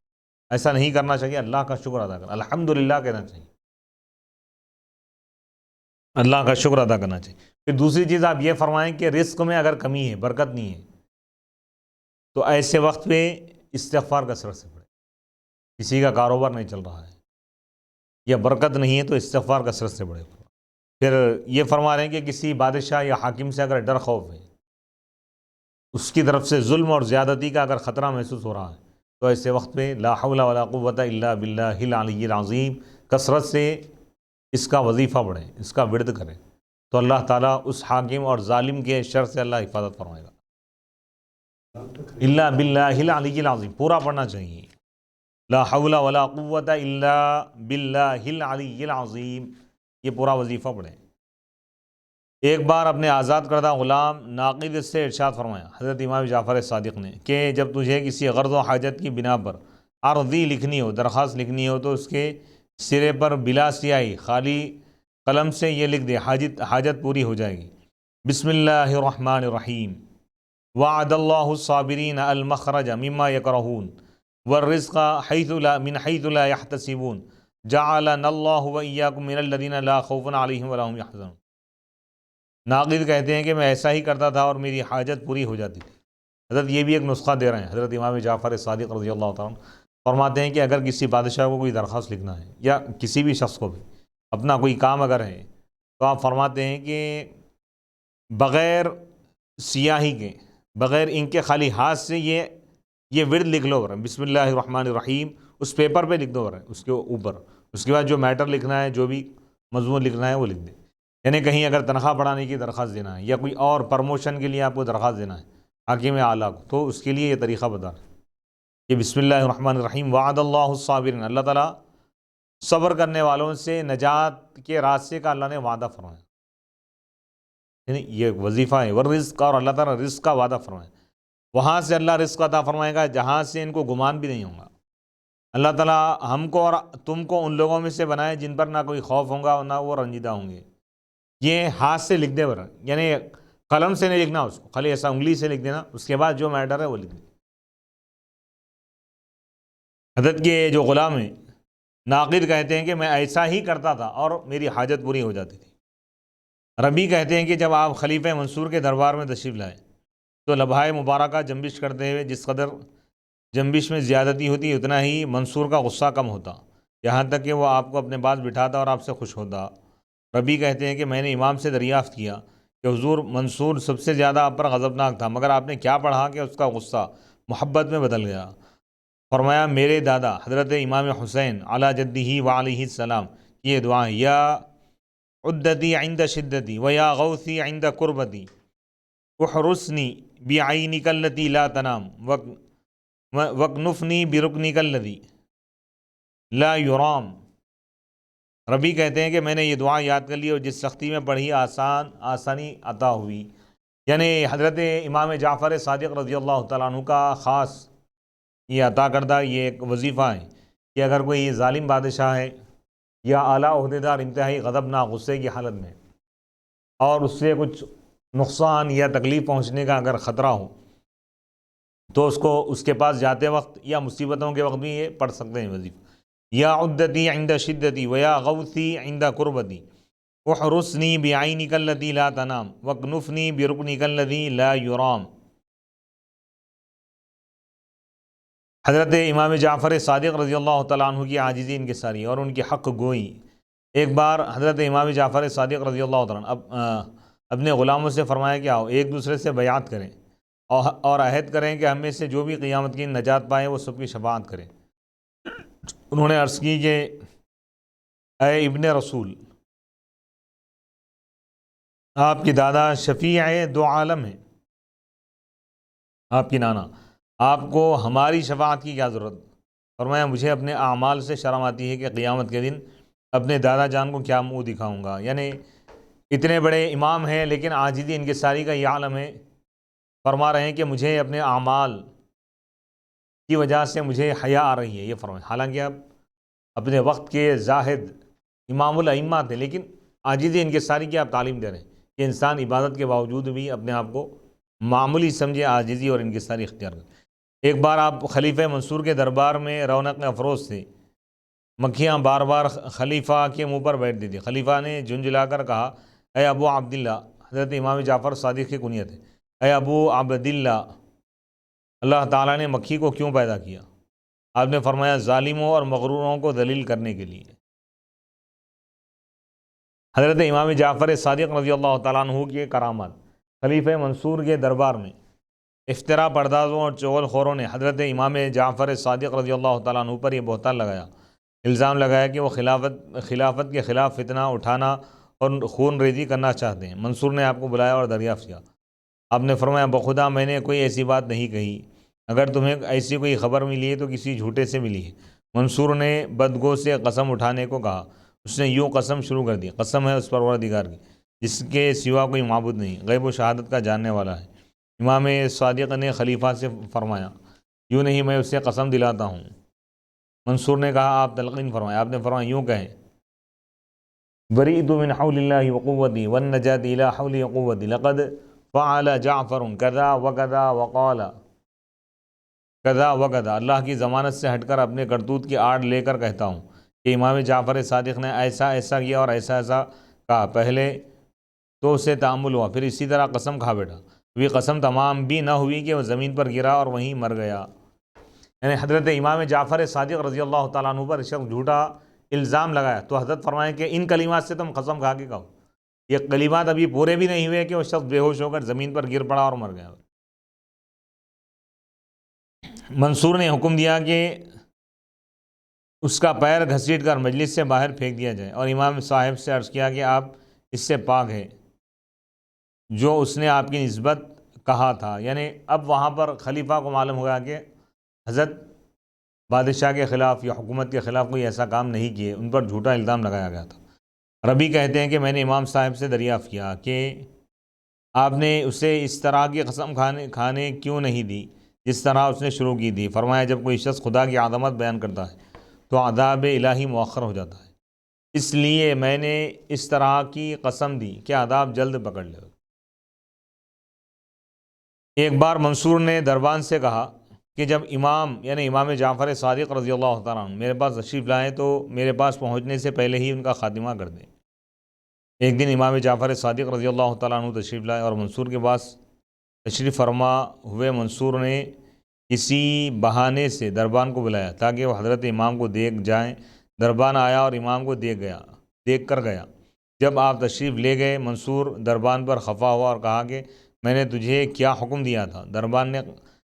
ایسا نہیں کرنا چاہیے، اللہ کا شکر ادا کرنا، الحمدللہ کہنا چاہیے، اللہ کا شکر ادا کرنا چاہیے۔ پھر دوسری چیز آپ یہ فرمائیں کہ رزق میں اگر کمی ہے، برکت نہیں ہے، تو ایسے وقت پہ استغفار کثرت سے پڑھے۔ کسی کا کاروبار نہیں چل رہا ہے یا برکت نہیں ہے تو استغفار کثرت سے پڑھے۔ پھر یہ فرما رہے ہیں کہ کسی بادشاہ یا حاکم سے اگر ڈر خوف ہے، اس کی طرف سے ظلم اور زیادتی کا اگر خطرہ محسوس ہو رہا ہے، تو ایسے وقت پہ لا حول ولا قوت الا باللہ العلی العظیم کثرت سے اس کا وظیفہ پڑھیں، اس کا ورد کریں، تو اللہ تعالیٰ اس حاکم اور ظالم کے شر سے اللہ حفاظت فرمائے گا۔ الا باللہ العلی العظیم پورا پڑھنا چاہیے، لا حول ولا قوت الا باللہ العلی العظیم، یہ پورا وظیفہ پڑھیں۔ ایک بار اپنے آزاد کردہ غلام ناقد سے ارشاد فرمایا حضرت امام جعفر صادق نے کہ جب تجھے کسی غرض و حاجت کی بنا پر عرضی لکھنی ہو، درخواست لکھنی ہو، تو اس کے سرے پر بلا سیاہی خالی قلم سے یہ لکھ دے، حاجت پوری ہو جائے گی۔ بسم اللہ الرحمن الرحیم، وعد اللہ الصابرین المخرج مما یکرہون والرزق من حیث لا یحتسبون جعلنا اللہ وإیاکم من الذین لا خوف علیہم ولا هم یحزنون۔ ناقد کہتے ہیں کہ میں ایسا ہی کرتا تھا اور میری حاجت پوری ہو جاتی تھی۔ حضرت یہ بھی ایک نسخہ دے رہے ہیں، حضرت امام جعفر صادق رضی اللہ تعالیٰ عنہ فرماتے ہیں کہ اگر کسی بادشاہ کو کوئی درخواست لکھنا ہے یا کسی بھی شخص کو بھی اپنا کوئی کام اگر ہے، تو آپ فرماتے ہیں کہ بغیر سیاہی کے، بغیر انک کے، خالی ہاتھ سے یہ ورد لکھ لو، بسم اللہ الرحمن الرحیم اس پیپر پہ لکھ دو، اس کے اوپر، اس کے بعد جو میٹر لکھنا ہے، جو بھی مضمون لکھنا ہے وہ لکھ دیں۔ یعنی کہیں اگر تنخواہ بڑھانے کی درخواست دینا ہے یا کوئی اور پروموشن کے لیے آپ کو درخواست دینا ہے حاکم اعلیٰ کو، تو اس کے لیے یہ طریقہ بتا رہے ہیں کہ بسم اللہ الرحمن الرحیم وعد اللہ الصابرین، اللہ تعالیٰ صبر کرنے والوں سے نجات کے راستے کا اللہ نے وعدہ فرمایا، یعنی یہ وظیفہ ہے، والرزق، اور اللہ تعالیٰ رزق کا وعدہ فرمایا، وہاں سے اللہ رزق عطا فرمائے گا جہاں سے ان کو گمان بھی نہیں ہوگا۔ اللہ تعالیٰ ہم کو اور تم کو ان لوگوں میں سے بنائے جن پر نہ کوئی خوف ہوگا نہ وہ رنجیدہ ہوں گے۔ یہ ہاتھ سے لکھ دے بر، یعنی قلم سے نہیں لکھنا، اس کو خالی ایسا انگلی سے لکھ دینا، اس کے بعد جو میٹر ہے وہ لکھ دیں۔ حضرت کے جو غلام ہیں ناقد کہتے ہیں کہ میں ایسا ہی کرتا تھا اور میری حاجت پوری ہو جاتی تھی۔ ربی کہتے ہیں کہ جب آپ خلیفہ منصور کے دربار میں تشریف لائے تو لبھائے مبارکہ جنبش کرتے ہوئے جس قدر جنبش میں زیادتی ہوتی اتنا ہی منصور کا غصہ کم ہوتا، یہاں تک کہ وہ آپ کو اپنے پاس بٹھاتا اور آپ سے خوش ہوتا۔ ربی کہتے ہیں کہ میں نے امام سے دریافت کیا کہ حضور منصور سب سے زیادہ آپ پر غضبناک تھا، مگر آپ نے کیا پڑھا کہ اس کا غصہ محبت میں بدل گیا؟ فرمایا میرے دادا حضرت امام حسین علی جدہ و علیہ السلام کی یہ دعائیں، یا عدتی عند شدتی و یا غوثی عند قربتی احرسنی بعینک التی لا تنام وکنفنی برکنک الذی لا یرام۔ ربی کہتے ہیں کہ میں نے یہ دعا یاد کر لی اور جس سختی میں پڑھی آسانی عطا ہوئی۔ یعنی حضرت امام جعفر صادق رضی اللہ تعالیٰ عنہ کا خاص یہ عطا کردہ یہ ایک وظیفہ ہے کہ اگر کوئی ظالم بادشاہ ہے یا اعلیٰ عہدیدار انتہائی غضبناک غصے کی حالت میں اور اس سے کچھ نقصان یا تکلیف پہنچنے کا اگر خطرہ ہو، تو اس کو اس کے پاس جاتے وقت یا مصیبتوں کے وقت بھی یہ پڑھ سکتے ہیں وظیفہ، یا عدتی عند شدتی ویا غوثی عند قربتی احرسنی بعینک التی لا تنام وکنفنی برکنک الذی لا یرام۔ حضرت امام جعفر صادق رضی اللہ تعالیٰ عنہ کی عاجزی انکساری اور ان کی حق گوئی۔ ایک بار حضرت امام جعفر صادق رضی اللہ تعالیٰ عنہ اپنے غلاموں سے فرمایا کہ آؤ ایک دوسرے سے بیعت کریں اور عہد کریں کہ ہم میں سے جو بھی قیامت کی نجات پائے وہ سب کی شفاعت کریں۔ انہوں نے عرض کی کہ اے ابن رسول، آپ کی دادا شفیع دو عالم ہیں، آپ کی نانا، آپ کو ہماری شفاعت کی کیا ضرورت؟ فرمایا مجھے اپنے اعمال سے شرم آتی ہے کہ قیامت کے دن اپنے دادا جان کو کیا منہ دکھاؤں گا۔ یعنی اتنے بڑے امام ہیں لیکن عاجزی انکساری کا یہ عالم ہے، فرما رہے ہیں کہ مجھے اپنے اعمال کی وجہ سے مجھے حیا آ رہی ہے، یہ فرمائیں۔ حالانکہ آپ اپنے وقت کے زاہد امام الائمہ تھے، لیکن عاجزی انکساری کی آپ تعلیم دے رہے ہیں کہ انسان عبادت کے باوجود بھی اپنے آپ کو معمولی سمجھے، عاجزی اور انکساری اختیار کرے۔ ایک بار آپ خلیفہ منصور کے دربار میں رونق افروز تھے، مکھیاں بار بار خلیفہ کے منہ پر بیٹھتی تھی۔ خلیفہ نے جھنجھلا کر کہا، اے ابو عبداللہ، حضرت امام جعفر صادق کی کنیت ہے، اے ابو عبداللہ، اللہ تعالیٰ نے مکھی کو کیوں پیدا کیا؟ آپ نے فرمایا ظالموں اور مغروروں کو ذلیل کرنے کے لیے۔ حضرت امام جعفر صادق رضی اللہ تعالیٰ عنہ کے کرامات۔ خلیفہ منصور کے دربار میں افترا پردازوں اور چغل خوروں نے حضرت امام جعفر صادق رضی اللہ تعالیٰ عنہ پر یہ بہتان لگایا، الزام لگایا کہ وہ خلافت کے خلاف فتنہ اٹھانا اور خون ریزی کرنا چاہتے ہیں۔ منصور نے آپ کو بلایا اور دریافت کیا۔ آپ نے فرمایا بخدا میں نے کوئی ایسی بات نہیں کہی، اگر تمہیں ایسی کوئی خبر ملی ہے تو کسی جھوٹے سے ملی ہے۔ منصور نے بدگو سے قسم اٹھانے کو کہا۔ اس نے یوں قسم شروع کر دی، قسم ہے اس پروردگار کی جس کے سوا کوئی معبود نہیں، غیب و شہادت کا جاننے والا ہے۔ امام صادق نے خلیفہ سے فرمایا یوں نہیں، میں اسے قسم دلاتا ہوں۔ منصور نے کہا آپ تلقین فرمائیں۔ آپ نے فرمایا یوں کہیں، بریئت من حول اللہ وقوتی والنجات الى حولی قوتی لقد فعل جعفر کذا وکذا وقال کذا وکذا۔ اللہ کی ضمانت سے ہٹ کر اپنے کرتوت کی آڑ لے کر کہتا ہوں کہ امام جعفر صادق نے ایسا ایسا کیا اور ایسا ایسا کہا۔ پہلے تو اسے تعامل ہوا، پھر اسی طرح قسم کھا بیٹھا، وہ قسم تمام بھی نہ ہوئی کہ وہ زمین پر گرا اور وہیں مر گیا۔ یعنی حضرت امام جعفر صادق رضی اللہ تعالیٰ عنہ پر شخص جھوٹا الزام لگایا تو حضرت فرمائیں کہ ان کلمات سے تم قسم کھا کے کہو۔ یہ کلمات ابھی پورے بھی نہیں ہوئے کہ وہ شخص بے ہوش ہو کر زمین پر گر پڑا اور مر گیا۔ منصور نے حکم دیا کہ اس کا پیر گھسیٹ کر مجلس سے باہر پھینک دیا جائے، اور امام صاحب سے عرض کیا کہ آپ اس سے پاک ہے جو اس نے آپ کی نسبت کہا تھا۔ یعنی اب وہاں پر خلیفہ کو معلوم ہوا کہ حضرت بادشاہ کے خلاف یا حکومت کے خلاف کوئی ایسا کام نہیں کیے، ان پر جھوٹا الزام لگایا گیا تھا۔ ربی کہتے ہیں کہ میں نے امام صاحب سے دریافت کیا کہ آپ نے اسے اس طرح کی قسم کھانے کیوں نہیں دی جس طرح اس نے شروع کی تھی۔ فرمایا جب کوئی شخص خدا کی عظمت بیان کرتا ہے تو عذاب الہی مؤخر ہو جاتا ہے، اس لیے میں نے اس طرح کی قسم دی کہ عذاب جلد پکڑ لے۔ ایک بار منصور نے دربان سے کہا کہ جب امام یعنی امام جعفر صادق رضی اللہ تعالیٰ عنہ میرے پاس تشریف لائیں تو میرے پاس پہنچنے سے پہلے ہی ان کا خاتمہ کر دیں۔ ایک دن امام جعفر صادق رضی اللہ تعالیٰ عنہ تشریف لائے اور منصور کے پاس تشریف فرما ہوئے منصور نے کسی بہانے سے دربان کو بلایا تاکہ وہ حضرت امام کو دیکھ جائیں۔ دربان آیا اور امام کو دیکھ کر گیا۔ جب آپ تشریف لے گئے منصور دربان پر خفا ہوا اور کہا کہ میں نے تجھے کیا حکم دیا تھا؟ دربان نے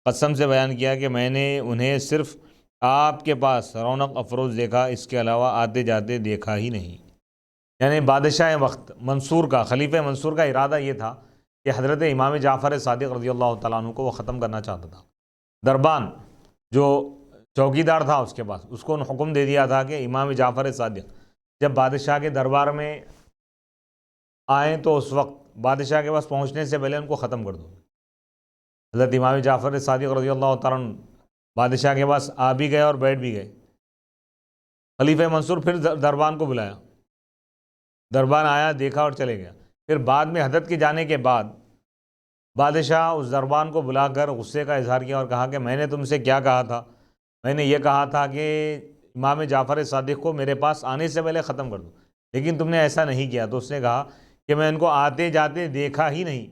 قسم سے بیان کیا کہ میں نے انہیں صرف آپ کے پاس رونق افروز دیکھا، اس کے علاوہ آتے جاتے دیکھا ہی نہیں۔ یعنی بادشاہ وقت منصور کا، خلیفہ منصور کا ارادہ یہ تھا کہ حضرت امام جعفر صادق رضی اللہ تعالیٰ عنہ کو وہ ختم کرنا چاہتا تھا۔ دربان جو چوکیدار تھا اس کے پاس، اس کو حکم دے دیا تھا کہ امام جعفر صادق جب بادشاہ کے دربار میں آئیں تو اس وقت بادشاہ کے پاس پہنچنے سے پہلے ان کو ختم کر دو۔ حضرت امام جعفر صادق رضی اللہ تعالیٰ عنہ بادشاہ کے پاس آ بھی گئے اور بیٹھ بھی گئے۔ خلیفہ منصور پھر دربان کو بلایا، دربان آیا، دیکھا اور چلے گیا۔ پھر بعد میں حضرت کے جانے کے بعد بادشاہ اس دربان کو بلا کر غصے کا اظہار کیا اور کہا کہ میں نے تم سے کیا کہا تھا؟ میں نے یہ کہا تھا کہ امام جعفر صادق کو میرے پاس آنے سے پہلے ختم کر دو، لیکن تم نے ایسا نہیں کیا۔ تو اس نے کہا کہ میں ان کو آتے جاتے دیکھا ہی نہیں۔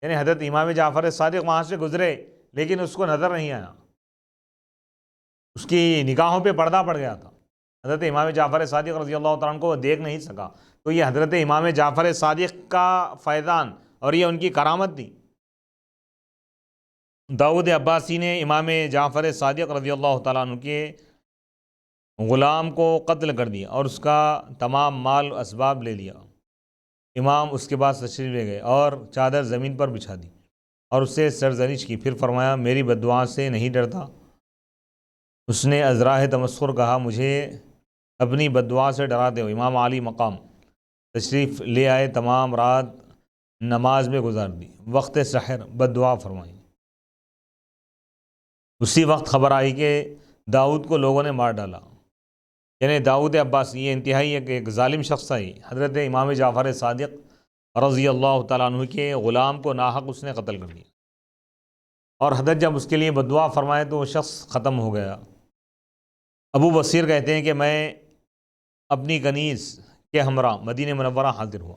یعنی حضرت امام جعفر صادق وہاں سے گزرے لیکن اس کو نظر نہیں آیا، اس کی نگاہوں پہ پردہ پڑ گیا تھا۔ حضرت امام جعفر صادق رضی اللہ تعالیٰ عنہ کو وہ دیکھ نہیں سکا۔ تو یہ حضرت امام جعفر صادق کا فیضان اور یہ ان کی کرامت تھی۔ داؤد عباسی نے امام جعفر صادق رضی اللہ تعالیٰ عنہ کے غلام کو قتل کر دیا اور اس کا تمام مال و اسباب لے لیا۔ امام اس کے بعد تشریف لے گئے اور چادر زمین پر بچھا دی اور اس سے سرزنش کی، پھر فرمایا میری بددعا سے نہیں ڈرتا؟ اس نے ازراہ تمسخر کہا مجھے اپنی بددعا سے ڈراتے ہو؟ امام عالی مقام تشریف لے آئے، تمام رات نماز میں گزار دی، وقت سحر بددعا فرمائی۔ اسی وقت خبر آئی کہ داؤد کو لوگوں نے مار ڈالا، یعنی داؤد عباسی، یہ انتہائی ایک ظالم شخص تھا۔ حضرت امام جعفر صادق رضی اللہ تعالیٰ عنہ کے غلام کو ناحق اس نے قتل کر دیا، اور حضرت جب اس کے لیے بددعا فرمائے تو وہ شخص ختم ہو گیا۔ ابو بصیر کہتے ہیں کہ میں اپنی کنیز کے ہمراہ مدینہ منورہ حاضر ہوا،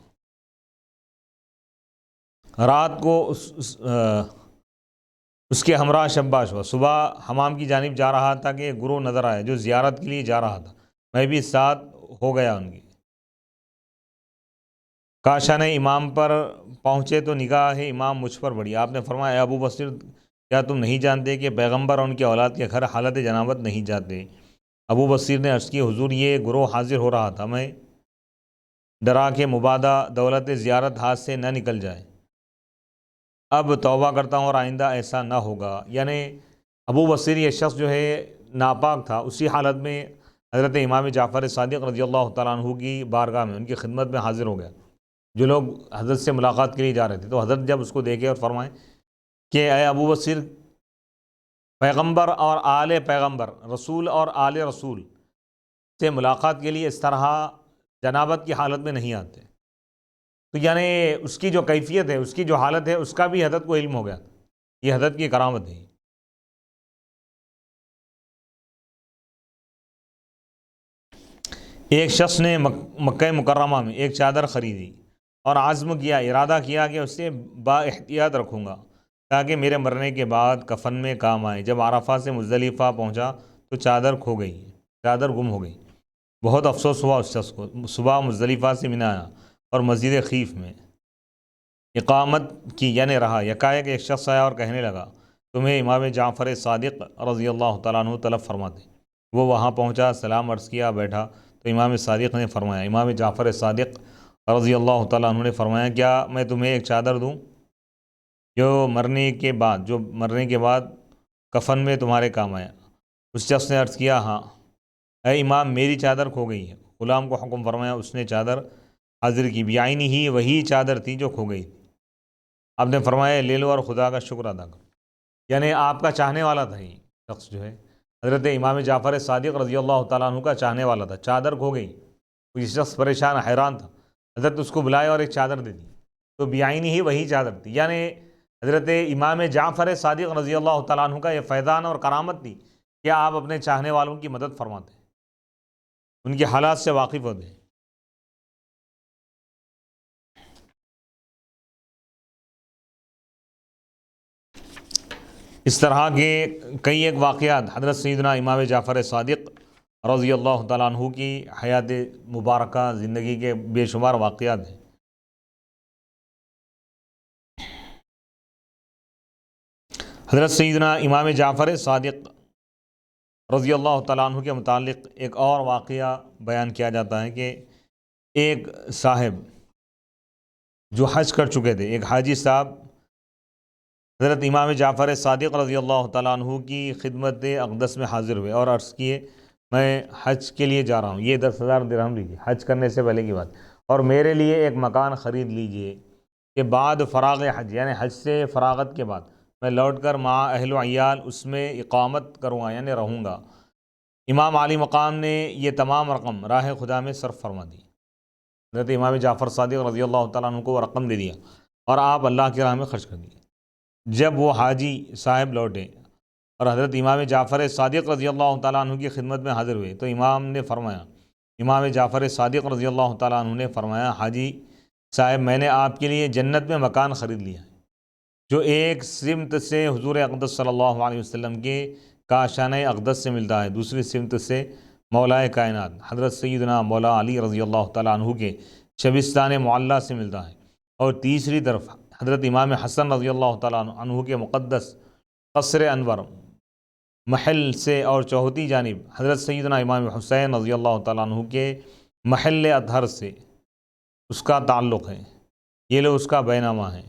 رات کو اس کے ہمراہ شباش ہوا، صبح حمام کی جانب جا رہا تھا کہ ایک گروہ نظر آیا جو زیارت کے لیے جا رہا تھا، میں بھی ساتھ ہو گیا ان کی۔ کاشان امام پر پہنچے تو نگاہ امام مجھ پر پڑی، آپ نے فرمایا اے ابو بصیر کیا تم نہیں جانتے کہ پیغمبر اور ان کی اولاد کے گھر حالت جنابت نہیں جاتے؟ ابو بصیر نے عرض کی حضور یہ گروہ حاضر ہو رہا تھا، میں ڈرا کہ مبادہ دولت زیارت ہاتھ سے نہ نکل جائے، اب توبہ کرتا ہوں اور آئندہ ایسا نہ ہوگا۔ یعنی ابو بصیر یہ شخص جو ہے ناپاک تھا، اسی حالت میں حضرت امام جعفر صادق رضی اللہ تعالیٰ عنہ کی بارگاہ میں ان کی خدمت میں حاضر ہو گیا، جو لوگ حضرت سے ملاقات کے لیے جا رہے تھے۔ تو حضرت جب اس کو دیکھے اور فرمائے کہ اے ابو بصیر، پیغمبر اور آل پیغمبر، رسول اور آل رسول سے ملاقات کے لیے اس طرح جنابت کی حالت میں نہیں آتے۔ تو یعنی اس کی جو کیفیت ہے، اس کی جو حالت ہے، اس کا بھی حضرت کو علم ہو گیا، یہ حضرت کی کرامت ہے۔ ایک شخص نے مکہ مکرمہ میں ایک چادر خریدی اور عزم کیا، ارادہ کیا کہ اسے با احتیاط رکھوں گا تاکہ میرے مرنے کے بعد کفن میں کام آئے۔ جب عرفہ سے مزدلفہ پہنچا تو چادر کھو گئی، چادر گم ہو گئی۔ بہت افسوس ہوا اس شخص کو۔ صبح مزدلفہ سے منی آیا اور مسجد خیف میں اقامت کی، یعنی رہا۔ یکایک ایک شخص آیا اور کہنے لگا تمہیں امام جعفر صادق رضی اللہ تعالیٰ عنہ طلب فرماتے۔ وہ وہاں پہنچا، سلام عرض کیا، بیٹھا تو امام صادق نے فرمایا، امام جعفر صادق رضی اللہ تعالیٰ عنہ نے فرمایا کیا میں تمہیں ایک چادر دوں جو مرنے کے بعد کفن میں تمہارے کام آیا؟ اس شخص نے عرض کیا ہاں۔ اے امام میری چادر کھو گئی ہے۔ غلام کو حکم فرمایا، اس نے چادر حاضر کی، بعینی ہی وہی چادر تھی جو کھو گئی تھی۔ آپ نے فرمایا لے لو اور خدا کا شکر ادا کرو۔ یعنی آپ کا چاہنے والا تھا یہ شخص جو ہے، حضرت امام جعفر صادق رضی اللہ تعالیٰ عنہ کا چاہنے والا تھا، چادر کھو گئی، یہ شخص پریشان حیران تھا۔ حضرت اس کو بلائے اور ایک چادر دے دی، تو بعینی ہی وہی چادر تھی۔ یعنی حضرت امام جعفر صادق رضی اللہ تعالیٰ عنہ کا یہ فیضان اور کرامت تھی کہ آپ اپنے چاہنے والوں کی مدد فرماتے ہیں، ان کے حالات سے واقف ہوتے ہیں۔ اس طرح کے کئی ایک واقعات حضرت سیدنا امام جعفر صادق رضی اللہ تعالیٰ عنہ کی حیات مبارکہ زندگی کے بے شمار واقعات ہیں۔ حضرت سیدنا امام جعفر صادق رضی اللہ تعالیٰ عنہ کے متعلق ایک اور واقعہ بیان کیا جاتا ہے کہ ایک صاحب جو حج کر چکے تھے، ایک حاجی صاحب حضرت امام جعفر صادق رضی اللہ تعالیٰ عنہ کی خدمت اقدس میں حاضر ہوئے اور عرض کیے میں حج کے لیے جا رہا ہوں، یہ 10,000 درہم لیجیے، حج کرنے سے پہلے کی بات، اور میرے لیے ایک مکان خرید لیجیے کہ بعد فراغ حج، یعنی حج سے فراغت کے بعد میں لوٹ کر مع اہل و عیال اس میں اقامت کروں گا، یعنی رہوں گا۔ امام علی مقام نے یہ تمام رقم راہ خدا میں صرف فرما دی۔ حضرت امام جعفر صادق رضی اللہ تعالیٰ عنہ کو وہ رقم دے دیا اور آپ اللہ کی راہ میں خرچ کر دیے۔ جب وہ حاجی صاحب لوٹے اور حضرت امام جعفر صادق رضی اللہ تعالیٰ عنہ کی خدمت میں حاضر ہوئے تو امام جعفر صادق رضی اللہ تعالیٰ عنہ نے فرمایا حاجی صاحب میں نے آپ کے لیے جنت میں مکان خرید لیا ہے جو ایک سمت سے حضور اقدس صلی اللہ علیہ وسلم کے کاشانہ اقدس سے ملتا ہے، دوسری سمت سے مولا کائنات حضرت سیدنا مولا علی رضی اللہ تعالیٰ عنہ کے شبستان معلیٰ سے ملتا ہے، اور تیسری طرف حضرت امام حسن رضی اللہ تعالیٰ عنہ کے مقدس قصر انور محل سے اور چوتھی جانب حضرت سیدنا امام حسین رضی اللہ تعالیٰ عنہ کے محل اطہر سے اس کا تعلق ہے۔ یہ لو اس کا بے نامہ ہے۔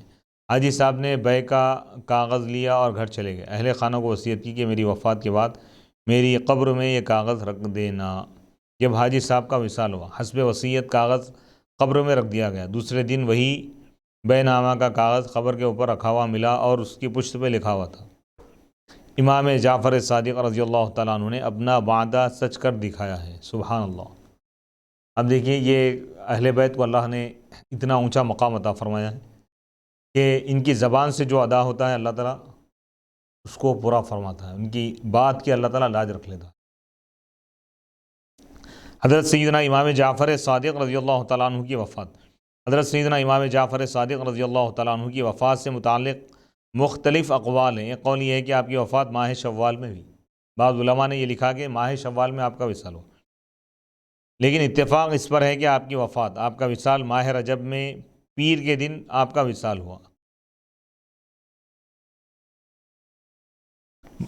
حاجی صاحب نے بے کا کاغذ لیا اور گھر چلے گئے۔ اہل خانہ کو وصیت کی کہ میری وفات کے بعد میری قبر میں یہ کاغذ رکھ دینا۔ جب حاجی صاحب کا وصال ہوا، حسب وصیت کاغذ قبر میں رکھ دیا گیا۔ دوسرے دن وہی بے نامہ کا کاغذ قبر کے اوپر رکھا ہوا ملا اور اس کی پشت پہ لکھا ہوا تھا، امام جعفر صادق رضی اللہ تعالیٰ عنہ نے اپنا وعدہ سچ کر دکھایا ہے۔ سبحان اللہ۔ اب دیکھیے، یہ اہل بیت کو اللہ نے اتنا اونچا مقام عطا فرمایا ہے کہ ان کی زبان سے جو ادا ہوتا ہے اللہ تعالیٰ اس کو پورا فرماتا ہے، ان کی بات کی اللہ تعالیٰ لاج رکھ لیتا ہے۔ حضرت سیدنا امام جعفر صادق رضی اللہ تعالیٰ عنہ کی وفات۔ حضرت سیدنا امام جعفر صادق رضی اللہ تعالیٰ عنہ کی وفات سے متعلق مختلف اقوال ہیں۔ ایک قول یہ ہے کہ آپ کی وفات ماہ شوال میں ہوئی۔ بعض علماء نے یہ لکھا کہ ماہ شوال میں آپ کا وصال ہو، لیکن اتفاق اس پر ہے کہ آپ کی وفات، آپ کا وصال ماہ رجب میں پیر کے دن آپ کا وصال ہوا۔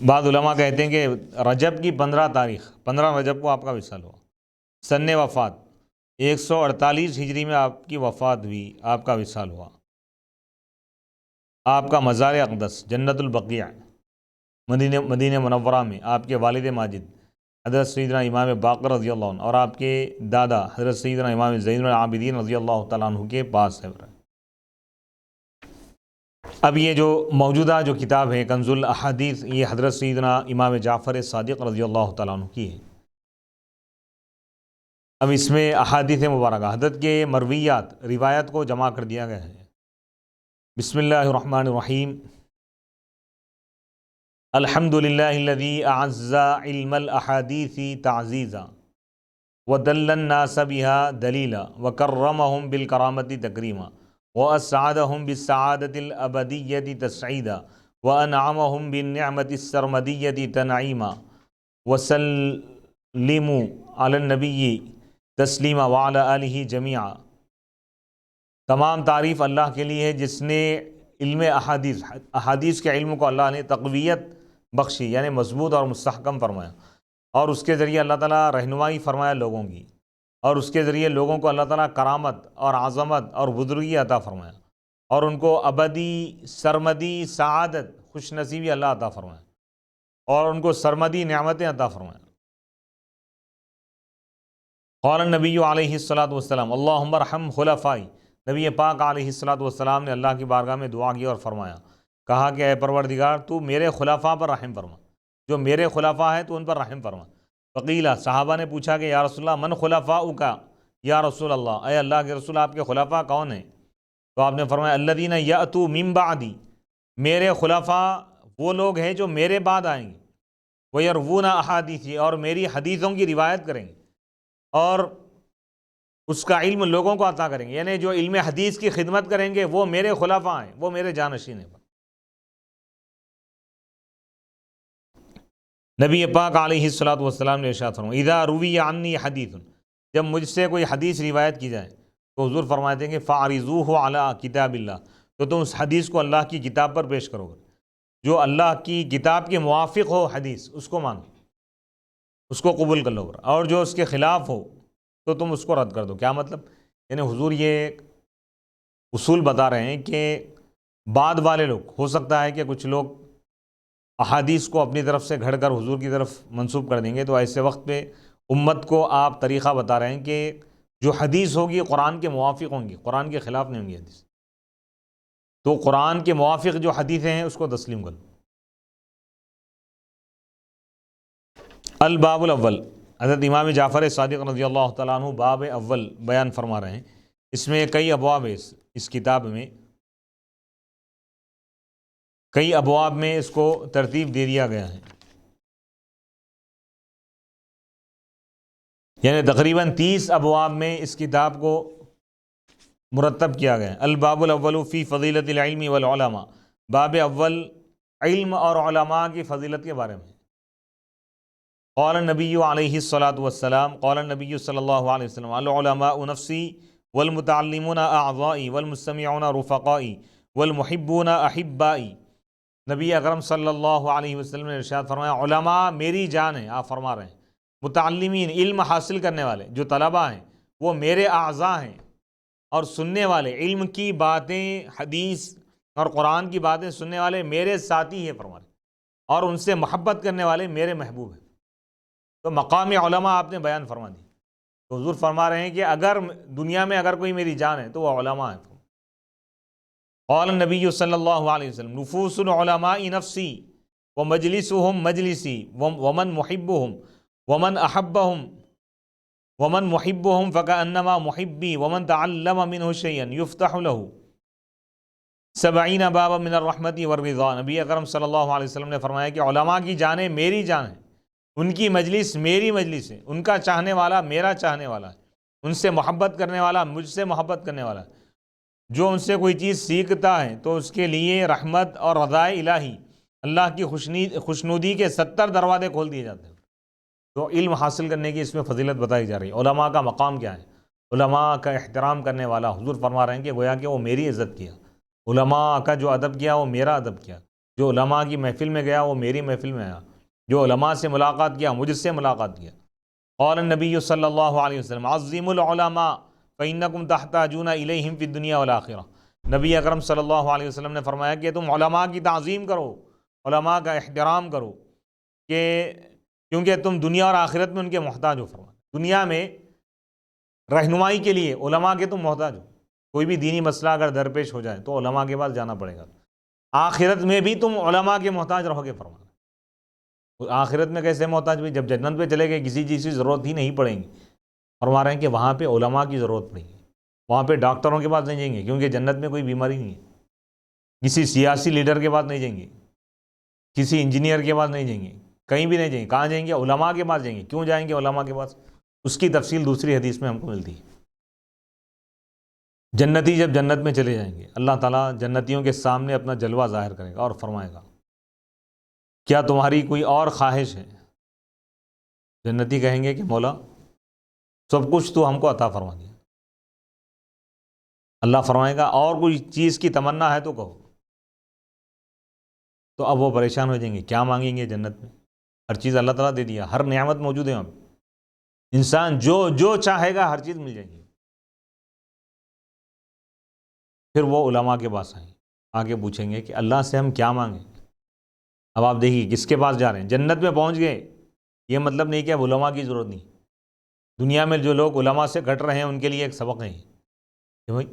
بعض علماء کہتے ہیں کہ رجب کی 15 تاریخ، 15 رجب کو آپ کا وصال ہوا۔ سن وفات 148 ہجری میں آپ کی وفات ہوئی، آپ کا وصال ہوا۔ آپ کا مزار اقدس جنت البقیع مدینہ منورہ میں آپ کے والد ماجد حضرت سیدنا امام باقر رضی اللہ عنہ اور آپ کے دادا حضرت سیدنا امام زین العابدین رضی اللہ تعالیٰ عنہ کے پاس ہے۔ اب یہ جو موجودہ جو کتاب ہے کنز الاحادیث، یہ حضرت سیدنا امام جعفر صادق رضی اللہ تعالیٰ عنہ کی ہے۔ اب اس میں احادیث مبارکہ حضرت کے مرویات روایت کو جمع کر دیا گیا ہے۔ بسم اللہ الرحمن الرحیم۔ الحمد للہ الذی اعز علم الاحادیث تعزیزا ودل الناس بها دلیلا وکرمہم بالکرامت تکریما واسعدہم بالسعادت الابدیت تسعیدا وانعمہم بالنعمت السرمدیت تنعیما وسلموا علی النبی تسلیما وعلی آلہ جمیعا۔ تمام تعریف اللہ کے لیے ہے جس نے علم احادیث کے علم کو اللہ نے تقویت بخشی، یعنی مضبوط اور مستحکم فرمایا، اور اس کے ذریعے اللہ تعالیٰ رہنمائی فرمایا لوگوں کی، اور اس کے ذریعے لوگوں کو اللہ تعالیٰ کرامت اور عظمت اور بزرگی عطا فرمایا، اور ان کو ابدی سرمدی سعادت خوش نصیبی اللہ عطا فرمایا، اور ان کو سرمدی نعمتیں عطا فرمایا۔ قال النبی علیہ الصلاۃ والسلام اللہم ارحم خلفائی۔ نبی پاک علیہ الصلاۃ والسلام نے اللہ کی بارگاہ میں دعا کی اور فرمایا، کہا کہ اے پروردگار تو میرے خلفاء پر رحم فرما، جو میرے خلفاء ہیں تو ان پر رحم فرما۔ وقیلا، صحابہ نے پوچھا کہ یا رسول اللہ من خلفاؤک یا رسول اللہ، اے اللہ کے رسول آپ کے خلفاء کون ہیں؟ تو آپ نے فرمایا الذین یأتوا من بعدی، میرے خلفاء وہ لوگ ہیں جو میرے بعد آئیں گے، ویروون احادیثی، اور میری حدیثوں کی روایت کریں گے اور اس کا علم لوگوں کو عطا کریں گے، یعنی جو علم حدیث کی خدمت کریں گے وہ میرے خلفاء ہیں، وہ میرے جانشین ہیں۔ نبی پاک علیہ الصلاۃ والسلام نے ارشاد فرمایا اذا روی عنی حدیث، جب مجھ سے کوئی حدیث روایت کی جائے تو حضور فرماتے ہیں کہ فاعرضوہ علی کتاب اللہ، تو تم اس حدیث کو اللہ کی کتاب پر پیش کرو گے، جو اللہ کی کتاب کے موافق ہو حدیث اس کو مانو، اس کو قبول کر لو، اور جو اس کے خلاف ہو تو تم اس کو رد کر دو۔ کیا مطلب؟ یعنی حضور یہ اصول بتا رہے ہیں کہ بعد والے لوگ، ہو سکتا ہے کہ کچھ لوگ احادیث کو اپنی طرف سے گھڑ کر حضور کی طرف منسوب کر دیں گے، تو ایسے وقت پہ امت کو آپ طریقہ بتا رہے ہیں کہ جو حدیث ہوگی قرآن کے موافق ہوں گی، قرآن کے خلاف نہیں ہوں گی حدیث، تو قرآن کے موافق جو حدیثیں ہیں اس کو تسلیم کرو۔ الباب الاول، حضرت امام جعفر صادق رضی اللہ تعالیٰ عنہ باب اول بیان فرما رہے ہیں۔ اس میں کئی ابواب ہیں، اس کتاب میں کئی ابواب میں اس کو ترتیب دے دیا گیا ہے، یعنی تقریباً 30 ابواب میں اس کتاب کو مرتب کیا گیا ہے۔ الباب الاول فی فضیلت العلم والعلماء، باب اول علم اور علماء کی فضیلت کے بارے میں۔ قال النبی علیہ الصلاۃ والسلام، قال النبی صلی اللہ علیہ وسلم العلماء نفسی والمتعلمون اعضائی والمستمعون رفقائی والمحبون احبائی نبی اکرم صلی اللہ علیہ وسلم نے ارشاد فرمایا علماء میری جان ہیں، آپ فرما رہے ہیں، متعلمین علم حاصل کرنے والے جو طلباء ہیں وہ میرے اعضاء ہیں، اور سننے والے علم کی باتیں، حدیث اور قرآن کی باتیں سننے والے میرے ساتھی ہیں فرما رہے ہیں، اور ان سے محبت کرنے والے میرے محبوب ہیں۔ تو مقام علماء آپ نے بیان فرما دی، تو حضور فرما رہے ہیں کہ اگر دنیا میں اگر کوئی میری جان ہے تو وہ علماء ہیں۔ قال النبی صلی اللہ علیہ وسلم نفوس العلماء نفسی ومجلسهم مجلسی ومن محبهم ومن احبهم ومن محبهم فكأنما محبی ومن تعلم منه شيئا يفتح له 70 بابا من الرحمت والرضا۔ نبی اکرم صلی اللہ علیہ وسلم نے فرمایا کہ علماء کی جانیں میری جان ہے، ان کی مجلس میری مجلس ہے، ان کا چاہنے والا میرا چاہنے والا ہے، ان سے محبت کرنے والا مجھ سے محبت کرنے والا ہے۔ جو ان سے کوئی چیز سیکھتا ہے تو اس کے لیے رحمت اور رضا الہی، اللہ کی خوشنودی کے 70 دروازے کھول دیے جاتے ہیں۔ تو علم حاصل کرنے کی اس میں فضیلت بتائی جا رہی ہے۔ علماء کا مقام کیا ہے؟ علماء کا احترام کرنے والا، حضور فرما رہے ہیں کہ گویا کہ وہ میری عزت کیا، علماء کا جو ادب کیا وہ میرا ادب کیا، جو علماء کی محفل میں گیا وہ میری محفل میں آیا، جو علماء سے ملاقات کیا مجھ سے ملاقات کیا۔ قال النبی صلی اللہ علیہ وسلم عظموا العلماء فإنکم تحتاجون الیہم فی الدنیا والآخرہ۔ نبی اکرم صلی اللہ علیہ وسلم نے فرمایا کہ تم علماء کی تعظیم کرو، علماء کا احترام کرو، کیونکہ تم دنیا اور آخرت میں ان کے محتاج ہو۔ فرمایا دنیا میں رہنمائی کے لیے علماء کے تم محتاج ہو، کوئی بھی دینی مسئلہ اگر درپیش ہو جائے تو علماء کے پاس جانا پڑے گا، آخرت میں بھی تم علماء کے محتاج رہو گے۔ فرمایا آخرت میں کیسے محتاج بھی؟ جب جنت پہ چلے گئے کسی چیز کی ضرورت ہی نہیں پڑیں گی۔ فرما رہے ہیں کہ وہاں پہ علماء کی ضرورت پڑے گی، وہاں پہ ڈاکٹروں کے پاس نہیں جائیں گے کیونکہ جنت میں کوئی بیماری نہیں ہے، کسی سیاسی لیڈر کے پاس نہیں جائیں گے، کسی انجینئر کے پاس نہیں جائیں گے، کہیں بھی نہیں جائیں گے۔ کہاں جائیں گے؟ علماء کے پاس جائیں گے۔ کیوں جائیں گے علماء کے پاس؟ اس کی تفصیل دوسری حدیث میں ہم کو ملتی ہے۔ جنتی جب جنت میں چلے جائیں گے اللہ تعالیٰ جنتیوں کے سامنے اپنا جلوہ ظاہر کرے گا اور فرمائے گا کیا تمہاری کوئی اور خواہش ہے؟ جنتی کہیں گے کہ مولا سب کچھ تو ہم کو عطا فرما دیا۔ اللہ فرمائے گا اور کوئی چیز کی تمنا ہے تو کہو۔ تو اب وہ پریشان ہو جائیں گے، کیا مانگیں گے جنت میں؟ ہر چیز اللہ تعالیٰ دے دیا، ہر نعمت موجود ہے وہاں پہ، انسان جو چاہے گا ہر چیز مل جائے گی۔ پھر وہ علماء کے پاس آئیں، آگے پوچھیں گے کہ اللہ سے ہم کیا مانگیں؟ اب آپ دیکھیے کس کے پاس جا رہے ہیں؟ جنت میں پہنچ گئے، یہ مطلب نہیں کہ اب علماء کی ضرورت نہیں۔ دنیا میں جو لوگ علماء سے گھٹ رہے ہیں ان کے لیے ایک سبق ہے کہ بھائی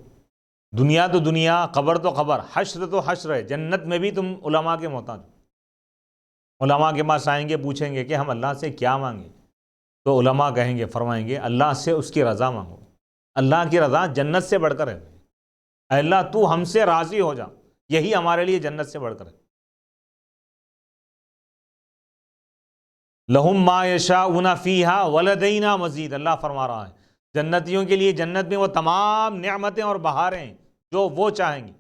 دنیا تو دنیا، قبر تو قبر، حشر تو حشر ہے، جنت میں بھی تم علماء کے محتاج ہو۔ علماء کے پاس آئیں گے، پوچھیں گے کہ ہم اللہ سے کیا مانگیں؟ تو علماء کہیں گے، فرمائیں گے اللہ سے اس کی رضا مانگو، اللہ کی رضا جنت سے بڑھ کر ہے۔ اے اللہ تو ہم سے راضی ہو جا، یہی ہمارے لیے جنت سے بڑھ کر ہے۔ لہم ما یشاؤون فیہا ولدینا مزید، اللہ فرما رہا ہے جنتیوں کے لیے جنت میں وہ تمام نعمتیں اور بہاریں ہیں جو وہ چاہیں گی،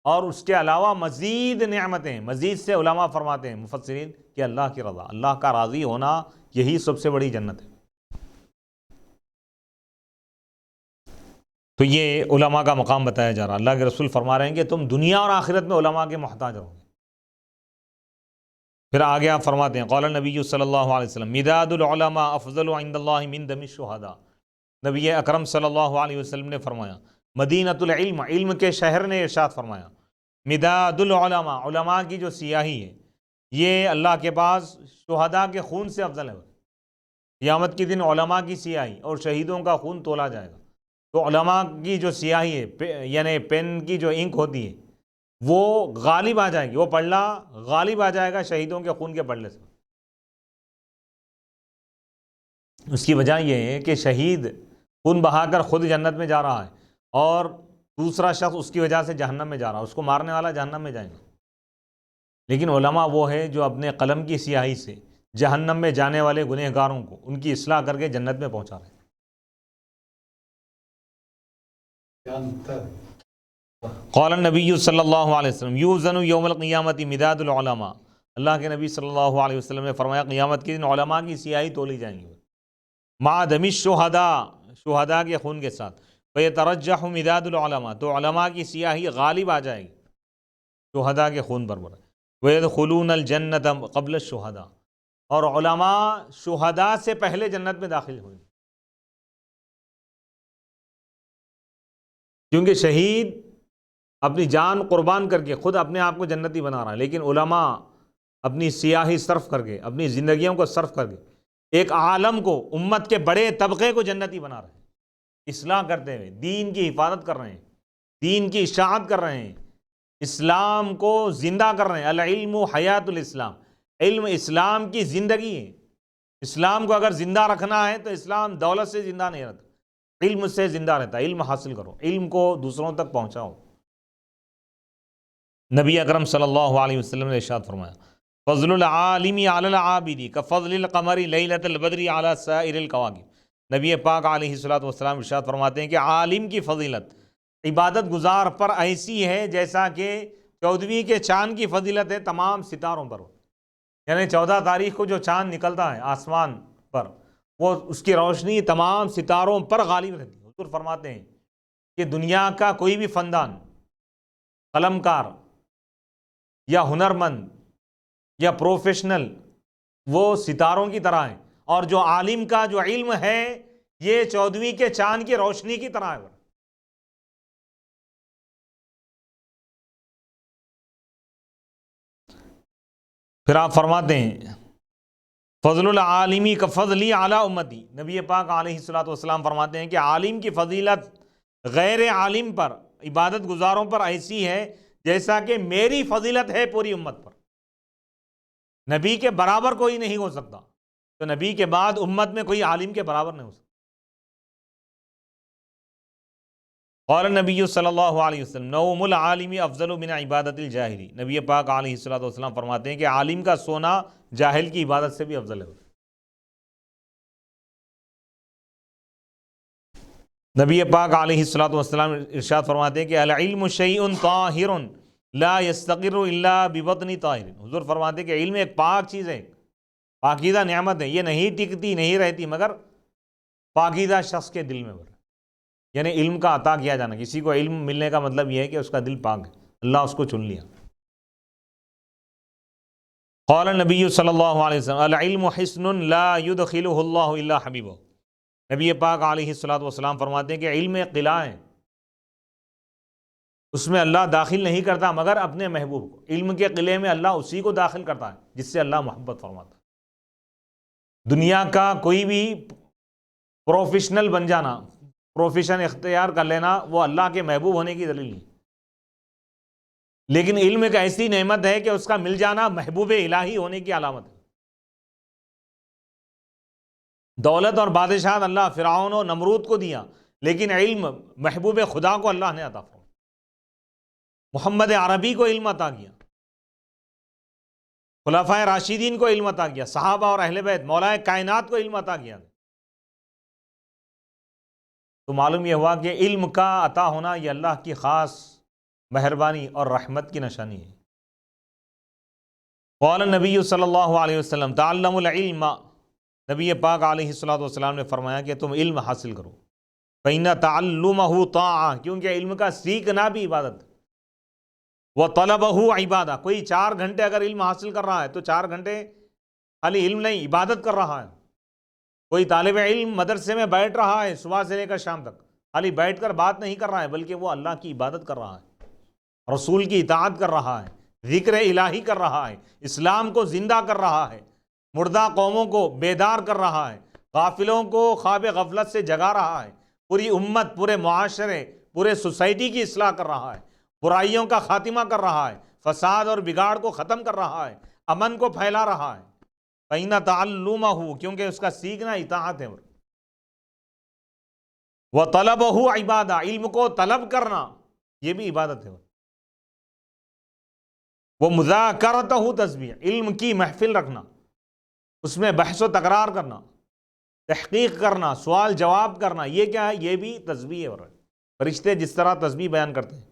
اور اس کے علاوہ مزید نعمتیں۔ مزید سے علماء فرماتے ہیں مفسرین کہ اللہ کی رضا، اللہ کا راضی ہونا، یہی سب سے بڑی جنت ہے۔ تو یہ علماء کا مقام بتایا جا رہا۔ اللہ کے رسول فرما رہے ہیں کہ تم دنیا اور آخرت میں علماء کے محتاج رہو گے۔ پھر آگے آپ فرماتے ہیں قال النبی صلی اللہ علیہ وسلم مداد العلماء افضل عند اللہ من دم الشہداء۔ نبی اکرم صلی اللہ علیہ وسلم نے فرمایا، مدینۃ العلم، علم کے شہر نے ارشاد فرمایا، مداد العلماء، علماء کی جو سیاہی ہے یہ اللہ کے پاس شہداء کے خون سے افضل ہے۔ قیامت کے دن علماء کی سیاہی اور شہیدوں کا خون تولا جائے گا، تو علماء کی جو سیاہی ہے یعنی پین کی جو انک ہوتی ہے وہ غالب آ جائے گی، وہ پڑھنا غالب آ جائے گا شہیدوں کے خون کے پڑھنے سے۔ اس کی وجہ یہ ہے کہ شہید خون بہا کر خود جنت میں جا رہا ہے اور دوسرا شخص اس کی وجہ سے جہنم میں جا رہا ہے، اس کو مارنے والا جہنم میں جائے گا۔ لیکن علماء وہ ہے جو اپنے قلم کی سیاہی سے جہنم میں جانے والے گنہگاروں کو ان کی اصلاح کر کے جنت میں پہنچا رہے ہیں۔ قال النبی صلی اللہ علیہ وسلم یوزن یوم القیامت مداد العلماء، اللہ کے نبی صلی اللہ علیہ وسلم نے فرمایا قیامت کے دن علماء کی سیاہی تولی جائیں گی مع دم الشہداء، شہداء کے خون کے ساتھ، فیترجح مداد العلماء، تو علماء کی سیاہی غالب آ جائے گی شہداء کے خون پر۔ وَيَدْخُلُونَ الْجَنَّةَ قَبْلَ الشُّهَدَاءِ، اور علماء شہداء سے پہلے جنت میں داخل ہوئے، کیونکہ شہید اپنی جان قربان کر کے خود اپنے آپ کو جنتی بنا رہا ہے، لیکن علماء اپنی سیاہی صرف کر کے، اپنی زندگیوں کو صرف کر کے ایک عالم کو، امت کے بڑے طبقے کو جنتی بنا رہے ہیں، اصلاح کرتے ہوئے دین کی حفاظت کر رہے ہیں، دین کی اشاعت کر رہے ہیں، اسلام کو زندہ کر رہے ہیں۔ العلم حیات الاسلام، علم اسلام کی زندگی ہے۔ اسلام کو اگر زندہ رکھنا ہے تو اسلام دولت سے زندہ نہیں رہتا، علم سے زندہ رہتا ہے۔ علم حاصل کرو، علم کو دوسروں تک پہنچاؤ۔ نبی اکرم صلی اللہ علیہ وسلم نے ارشاد فرمایا، فضل العالم علی العابد کفضل القمر لیلۃ البدر علی سائر الکواکب۔ نبی پاک علیہ الصلوۃ والسلام ارشاد فرماتے ہیں کہ عالم کی فضیلت عبادت گزار پر ایسی ہے جیسا کہ 14ویں کے چاند کی فضیلت ہے تمام ستاروں پر، یعنی 14 تاریخ کو جو چاند نکلتا ہے آسمان پر، وہ اس کی روشنی تمام ستاروں پر غالب رہتی ہے۔ حضور فرماتے ہیں کہ دنیا کا کوئی بھی فنان، قلم کار یا ہنرمند یا پروفیشنل، وہ ستاروں کی طرح ہیں، اور جو عالم کا جو علم ہے یہ 14ویں کے چاند کی روشنی کی طرح ہے۔ پھر آپ فرماتے ہیں فضل العالمی کفضلی علی امتی۔ نبی پاک علیہ الصلوۃ والسلام فرماتے ہیں کہ عالم کی فضیلت غیر عالم پر، عبادت گزاروں پر ایسی ہے جیسا کہ میری فضیلت ہے پوری امت پر۔ نبی کے برابر کوئی نہیں ہو سکتا، تو نبی کے بعد امت میں کوئی عالم کے برابر نہیں ہو سکتا۔ قال نبی صلی اللہ علیہ وسلم نوم العالم افضل من عبادت الجاہلی۔ نبی پاک علیہ الصلوۃ والسلام فرماتے ہیں کہ عالم کا سونا جاہل کی عبادت سے بھی افضل ہے۔ نبی پاک علیہ الصلوۃ والسلام ارشاد فرماتے ہیں کہ العلم شیء طاہر لا یستقر الا ببطن طاہر۔ حضور فرماتے ہیں کہ علم ایک پاک چیز ہے، پاکیزہ نعمت ہے، یہ نہیں ٹکتی نہیں رہتی مگر پاکیزہ شخص کے دل میں۔ یعنی علم کا عطا کیا جانا، کسی کو علم ملنے کا مطلب یہ ہے کہ اس کا دل پاک ہے، اللہ اس کو چن لیا۔ قال نبی صلی اللہ علیہ وسلم العلم حصن لا يدخلہ اللہ الا حبیبہ۔ نبی پاک علیہ الصلوۃ والسلام فرماتے ہیں کہ علم ایک قلعہ ہے، اس میں اللہ داخل نہیں کرتا مگر اپنے محبوب کو۔ علم کے قلعے میں اللہ اسی کو داخل کرتا ہے جس سے اللہ محبت فرماتا ہے۔ دنیا کا کوئی بھی پروفیشنل بن جانا، پروفیشن اختیار کر لینا، وہ اللہ کے محبوب ہونے کی دلیل نہیں، لیکن علم ایک ایسی نعمت ہے کہ اس کا مل جانا محبوب الہی ہونے کی علامت ہے۔ دولت اور بادشاہت اللہ فرعون و نمرود کو دیا، لیکن علم محبوب خدا کو اللہ نے عطا فرمایا۔ محمد عربی کو علم عطا کیا، خلفائے راشدین کو علم عطا کیا، صحابہ اور اہل بیت مولا کائنات کو علم عطا کیا۔ تو معلوم یہ ہوا کہ علم کا عطا ہونا یہ اللہ کی خاص مہربانی اور رحمت کی نشانی ہے۔ قال النبی صلی اللہ علیہ وسلم تعلموا العلم۔ نبی پاک علیہ الصلوۃ والسلام نے فرمایا کہ تم علم حاصل کرو، فإن تعلمہ طاعہ، کیونکہ علم کا سیکھنا بھی عبادت ہے، وطلبہ عبادہ۔ کوئی 4 گھنٹے اگر علم حاصل کر رہا ہے تو 4 گھنٹے خالی علم نہیں، عبادت کر رہا ہے۔ کوئی طالب علم مدرسے میں بیٹھ رہا ہے صبح سے لے کر شام تک، خالی بیٹھ کر بات نہیں کر رہا ہے بلکہ وہ اللہ کی عبادت کر رہا ہے، رسول کی اطاعت کر رہا ہے، ذکر الہی کر رہا ہے، اسلام کو زندہ کر رہا ہے، مردہ قوموں کو بیدار کر رہا ہے، غافلوں کو خواب غفلت سے جگا رہا ہے، پوری امت، پورے معاشرے، پورے سوسائٹی کی اصلاح کر رہا ہے، برائیوں کا خاتمہ کر رہا ہے، فساد اور بگاڑ کو ختم کر رہا ہے، امن کو پھیلا رہا ہے۔ فإن تعلمہ، کیونکہ اس کا سیکھنا اطاعت ہے، وطلبہ عبادہ، علم کو طلب کرنا یہ بھی عبادت ہے، وہ مذاکرتہ تسبیح، علم کی محفل رکھنا، اس میں بحث و تکرار کرنا، تحقیق کرنا، سوال جواب کرنا، یہ کیا ہے؟ یہ بھی تسبیح ہے۔ فرشتے جس طرح تسبیح بیان کرتے ہیں،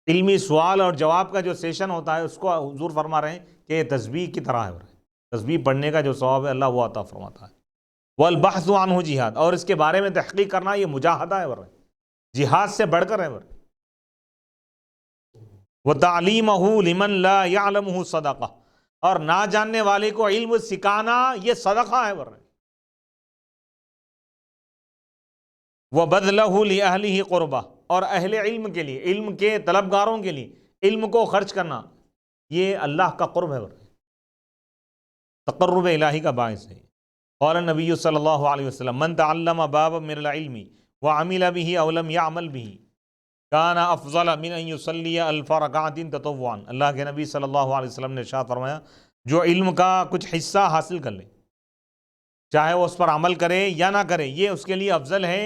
علمی سوال اور جواب کا جو سیشن ہوتا ہے اس کو حضور فرما رہے ہیں کہ یہ تسبیح کی طرح ہے۔ تسبیح پڑھنے کا جو ثواب ہے اللہ وہ عطا فرماتا ہے۔ والبحث عنہ جہاد، اور اس کے بارے میں تحقیق کرنا یہ مجاہدہ ہے، جہاد سے بڑھ کر ہے۔ وتعلیمہ لمن لا یعلمہ صدقہ، اور نہ جاننے والے کو علم سکھانا یہ صدقہ ہے ورنہ وَبَذْلَهُ لِأَهْلِهِ قُرْبَةً، اور اہل علم کے لیے، علم کے طلبگاروں کے لیے علم کو خرچ کرنا یہ اللہ کا قرب ہے، تقرب الہی کا باعث ہے۔ قال النبی صلی اللہ علیہ وسلم من تعلم بابا من العلم وعمل به او لم يعمل به كان افضل من ان يصلي 1000 رکعۃ تطوعا۔ اللہ کے نبی صلی اللہ علیہ وسلم نے ارشاد فرمایا جو علم کا کچھ حصہ حاصل کر لے، چاہے وہ اس پر عمل کرے یا نہ کرے، یہ اس کے لیے افضل ہے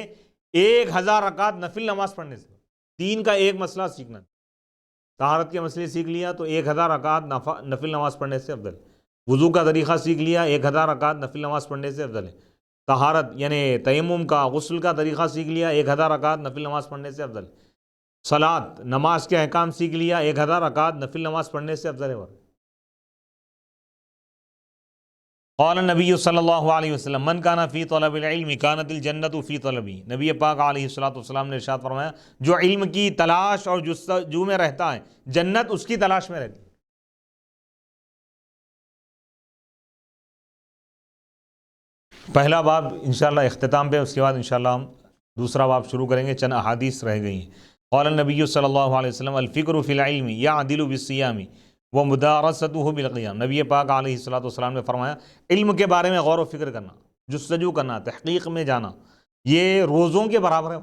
1000 رکعت نفل نماز پڑھنے سے۔ دین کا ایک مسئلہ سیکھنا، طہارت کے مسئلے سیکھ لیا تو 1000 رکعت نفل نماز پڑھنے سے افضل ہے۔ وضو کا طریقہ سیکھ لیا، 1000 رکعت نفل نماز پڑھنے سے افضل ہے۔ طہارت یعنی تیمم کا، غسل کا طریقہ سیکھ لیا، 1000 رکعت نفل نماز پڑھنے سے افضل ہے۔ صلاۃ نماز کے احکام سیکھ لیا، 1000 رکعت نفل نماز پڑھنے سے افضل ہے۔ قال النبی صلی اللہ علیہ وسلم من کان فی طلب العلم کانت الجنۃ فی طلبی۔ نبی پاک علیہ الصلوۃ والسلام نے ارشاد فرمایا جو علم کی تلاش اور جستجو میں رہتا ہے، جنت اس کی تلاش میں رہتی ہے۔ پہلا باب انشاءاللہ اختتام پہ، اس کے بعد انشاءاللہ ہم دوسرا باب شروع کریں گے، چند احادیث رہ گئی ہیں۔ قال النبی صلی اللہ علیہ وسلم الفکر فی العلم یعدل بالصیام ومدارستہ بالقیام۔ نبی پاک علیہ الصلوۃ والسلام نے فرمایا علم کے بارے میں غور و فکر کرنا، جستجو کرنا، تحقیق میں جانا، یہ روزوں کے برابر ہے۔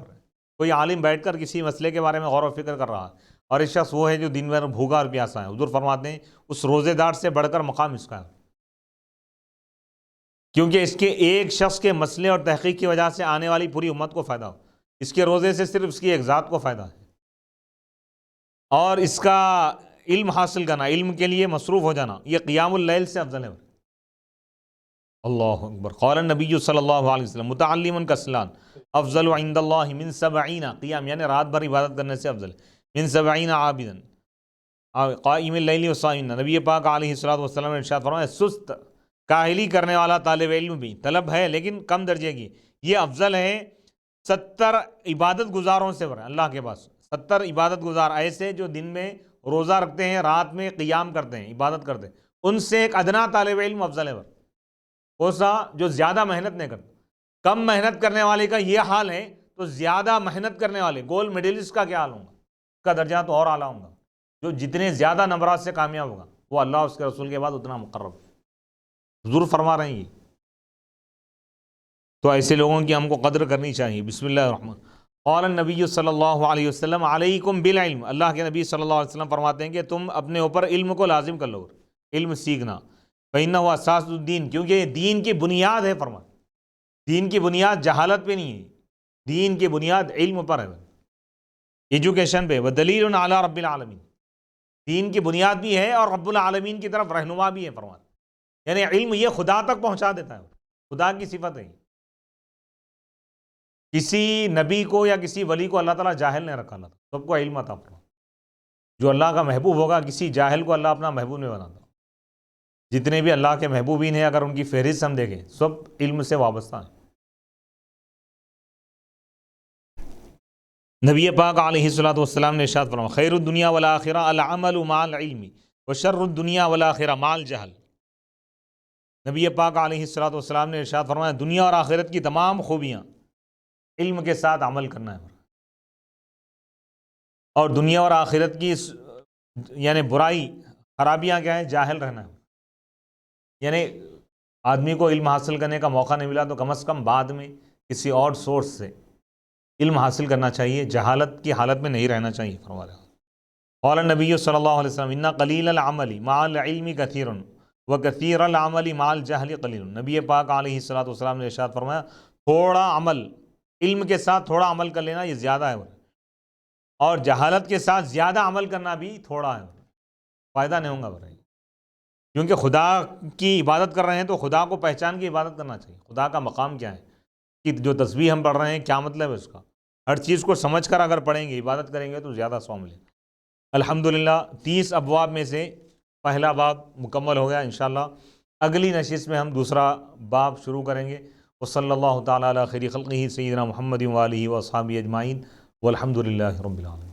کوئی عالم بیٹھ کر کسی مسئلے کے بارے میں غور و فکر کر رہا ہے اور ایک شخص وہ ہے جو دن بھر بھوکا اور پیاسا ہے، حضور فرماتے ہیں اس روزے دار سے بڑھ کر مقام اس کا ہے، کیونکہ اس کے ایک شخص کے مسئلے اور تحقیق کی وجہ سے آنے والی پوری امت کو فائدہ ہو، اس کے روزے سے صرف اس کی ایک ذات کو فائدہ ہے۔ اور اس کا علم حاصل کرنا، علم کے لیے مصروف ہو جانا، یہ قیام اللیل سے افضل ہے۔ اللہ اکبر۔ قال النبی صلی اللہ علیہ وسلم متعلما کسلان افضل عند اللہ من 70 قیام، یعنی رات بھر عبادت کرنے سے افضل من 70 عابدا قائم اللیل وصائم۔ نبی پاک علیہ الصلوۃ والسلام نے ارشاد فرمایا سست کاہلی کرنے والا طالب علم بھی طلب ہے لیکن کم درجے کی، یہ افضل ہے 70 عبادت گزاروں سے۔ اللہ کے پاس 70 عبادت گزار ایسے جو دن میں روزہ رکھتے ہیں، رات میں قیام کرتے ہیں، عبادت کرتے ہیں، ان سے ایک ادنا طالب علم افضل ہے۔ وہ سا جو زیادہ محنت نہیں کرتا، کم محنت کرنے والے کا یہ حال ہے تو زیادہ محنت کرنے والے گولڈ میڈلسٹ کا کیا حال ہوگا؟ اس کا درجہ تو اور اعلیٰ ہوگا۔ جو جتنے زیادہ نمبرات سے کامیاب ہوگا وہ اللہ اس کے رسول کے بعد اتنا مقرب ہے۔ حضور فرما رہے ہیں، تو ایسے لوگوں کی ہم کو قدر کرنی چاہیے۔ بسم اللہ الرحمن۔ قال النبی صلی اللہ علیہ وسلم علیکم بالعلم۔ اللہ کے نبی صلی اللہ علیہ وسلم فرماتے ہیں کہ تم اپنے اوپر علم کو لازم کر لو، علم سیکھنا۔ فإنہ اساس الدین، کیونکہ یہ دین کی بنیاد ہے۔ فرما دین کی بنیاد جہالت پہ نہیں ہے، دین کی بنیاد علم پر ہے، ایجوکیشن پہ۔ ودلیل علی رب العالمین، دین کی بنیاد بھی ہے اور رب العالمین کی طرف رہنما بھی ہے۔ فرما یعنی علم یہ خدا تک پہنچا دیتا ہے، خدا کی صفت ہے۔ کسی نبی کو یا کسی ولی کو اللہ تعالیٰ جاہل نہیں رکھا، اللہ سب کو علم عطا فرما۔ جو اللہ کا محبوب ہوگا کسی جاہل کو اللہ اپنا محبوب نہیں بناتا۔ جتنے بھی اللہ کے محبوبین ہیں اگر ان کی فہرست ہم دیکھیں سب علم سے وابستہ ہیں۔ نبی پاک علیہ الصلوۃ والسلام نے ارشاد فرمایا خیر الدنیا والآخرہ العمل مع العلم وشر الدنیا والآخرہ مع الجہل۔ نبی پاک علیہ الصلوۃ والسلام نے ارشاد فرمایا دنیا اور آخرت کی تمام خوبیاں علم کے ساتھ عمل کرنا ہے، اور دنیا اور آخرت کی یعنی برائی خرابیاں کیا ہیں؟ جاہل رہنا ہے۔ یعنی آدمی کو علم حاصل کرنے کا موقع نہیں ملا تو کم از کم بعد میں کسی اور سورس سے علم حاصل کرنا چاہیے، جہالت کی حالت میں نہیں رہنا چاہیے۔ فرما رہا قال النبی صلی اللہ علیہ وسلم ان قلیل العمل مع العلم کثیر وکثیر العمل مع الجہل قلیل۔ نبی پاک علیہ الصلوۃ والسلام نے ارشاد فرمایا تھوڑا عمل، علم کے ساتھ تھوڑا عمل کر لینا یہ زیادہ ہے، اور جہالت کے ساتھ زیادہ عمل کرنا بھی تھوڑا ہے، فائدہ نہیں ہوگا۔ بھائی کیونکہ خدا کی عبادت کر رہے ہیں تو خدا کو پہچان کے عبادت کرنا چاہیے۔ خدا کا مقام کیا ہے، کہ جو تسبیح ہم پڑھ رہے ہیں کیا مطلب ہے اس کا، ہر چیز کو سمجھ کر اگر پڑھیں گے، عبادت کریں گے تو زیادہ ثواب ملے۔ الحمدللہ 30 ابواب میں سے پہلا باب مکمل ہو گیا۔ انشاءاللہ اگلی نشست میں ہم دوسرا باب شروع کریں گے۔ وصلی اللہ تعالیٰ علی خیر خلقہ سیدنا محمد و آلہ و اصحابہ اجمعین والحمدللہ رب العالمین۔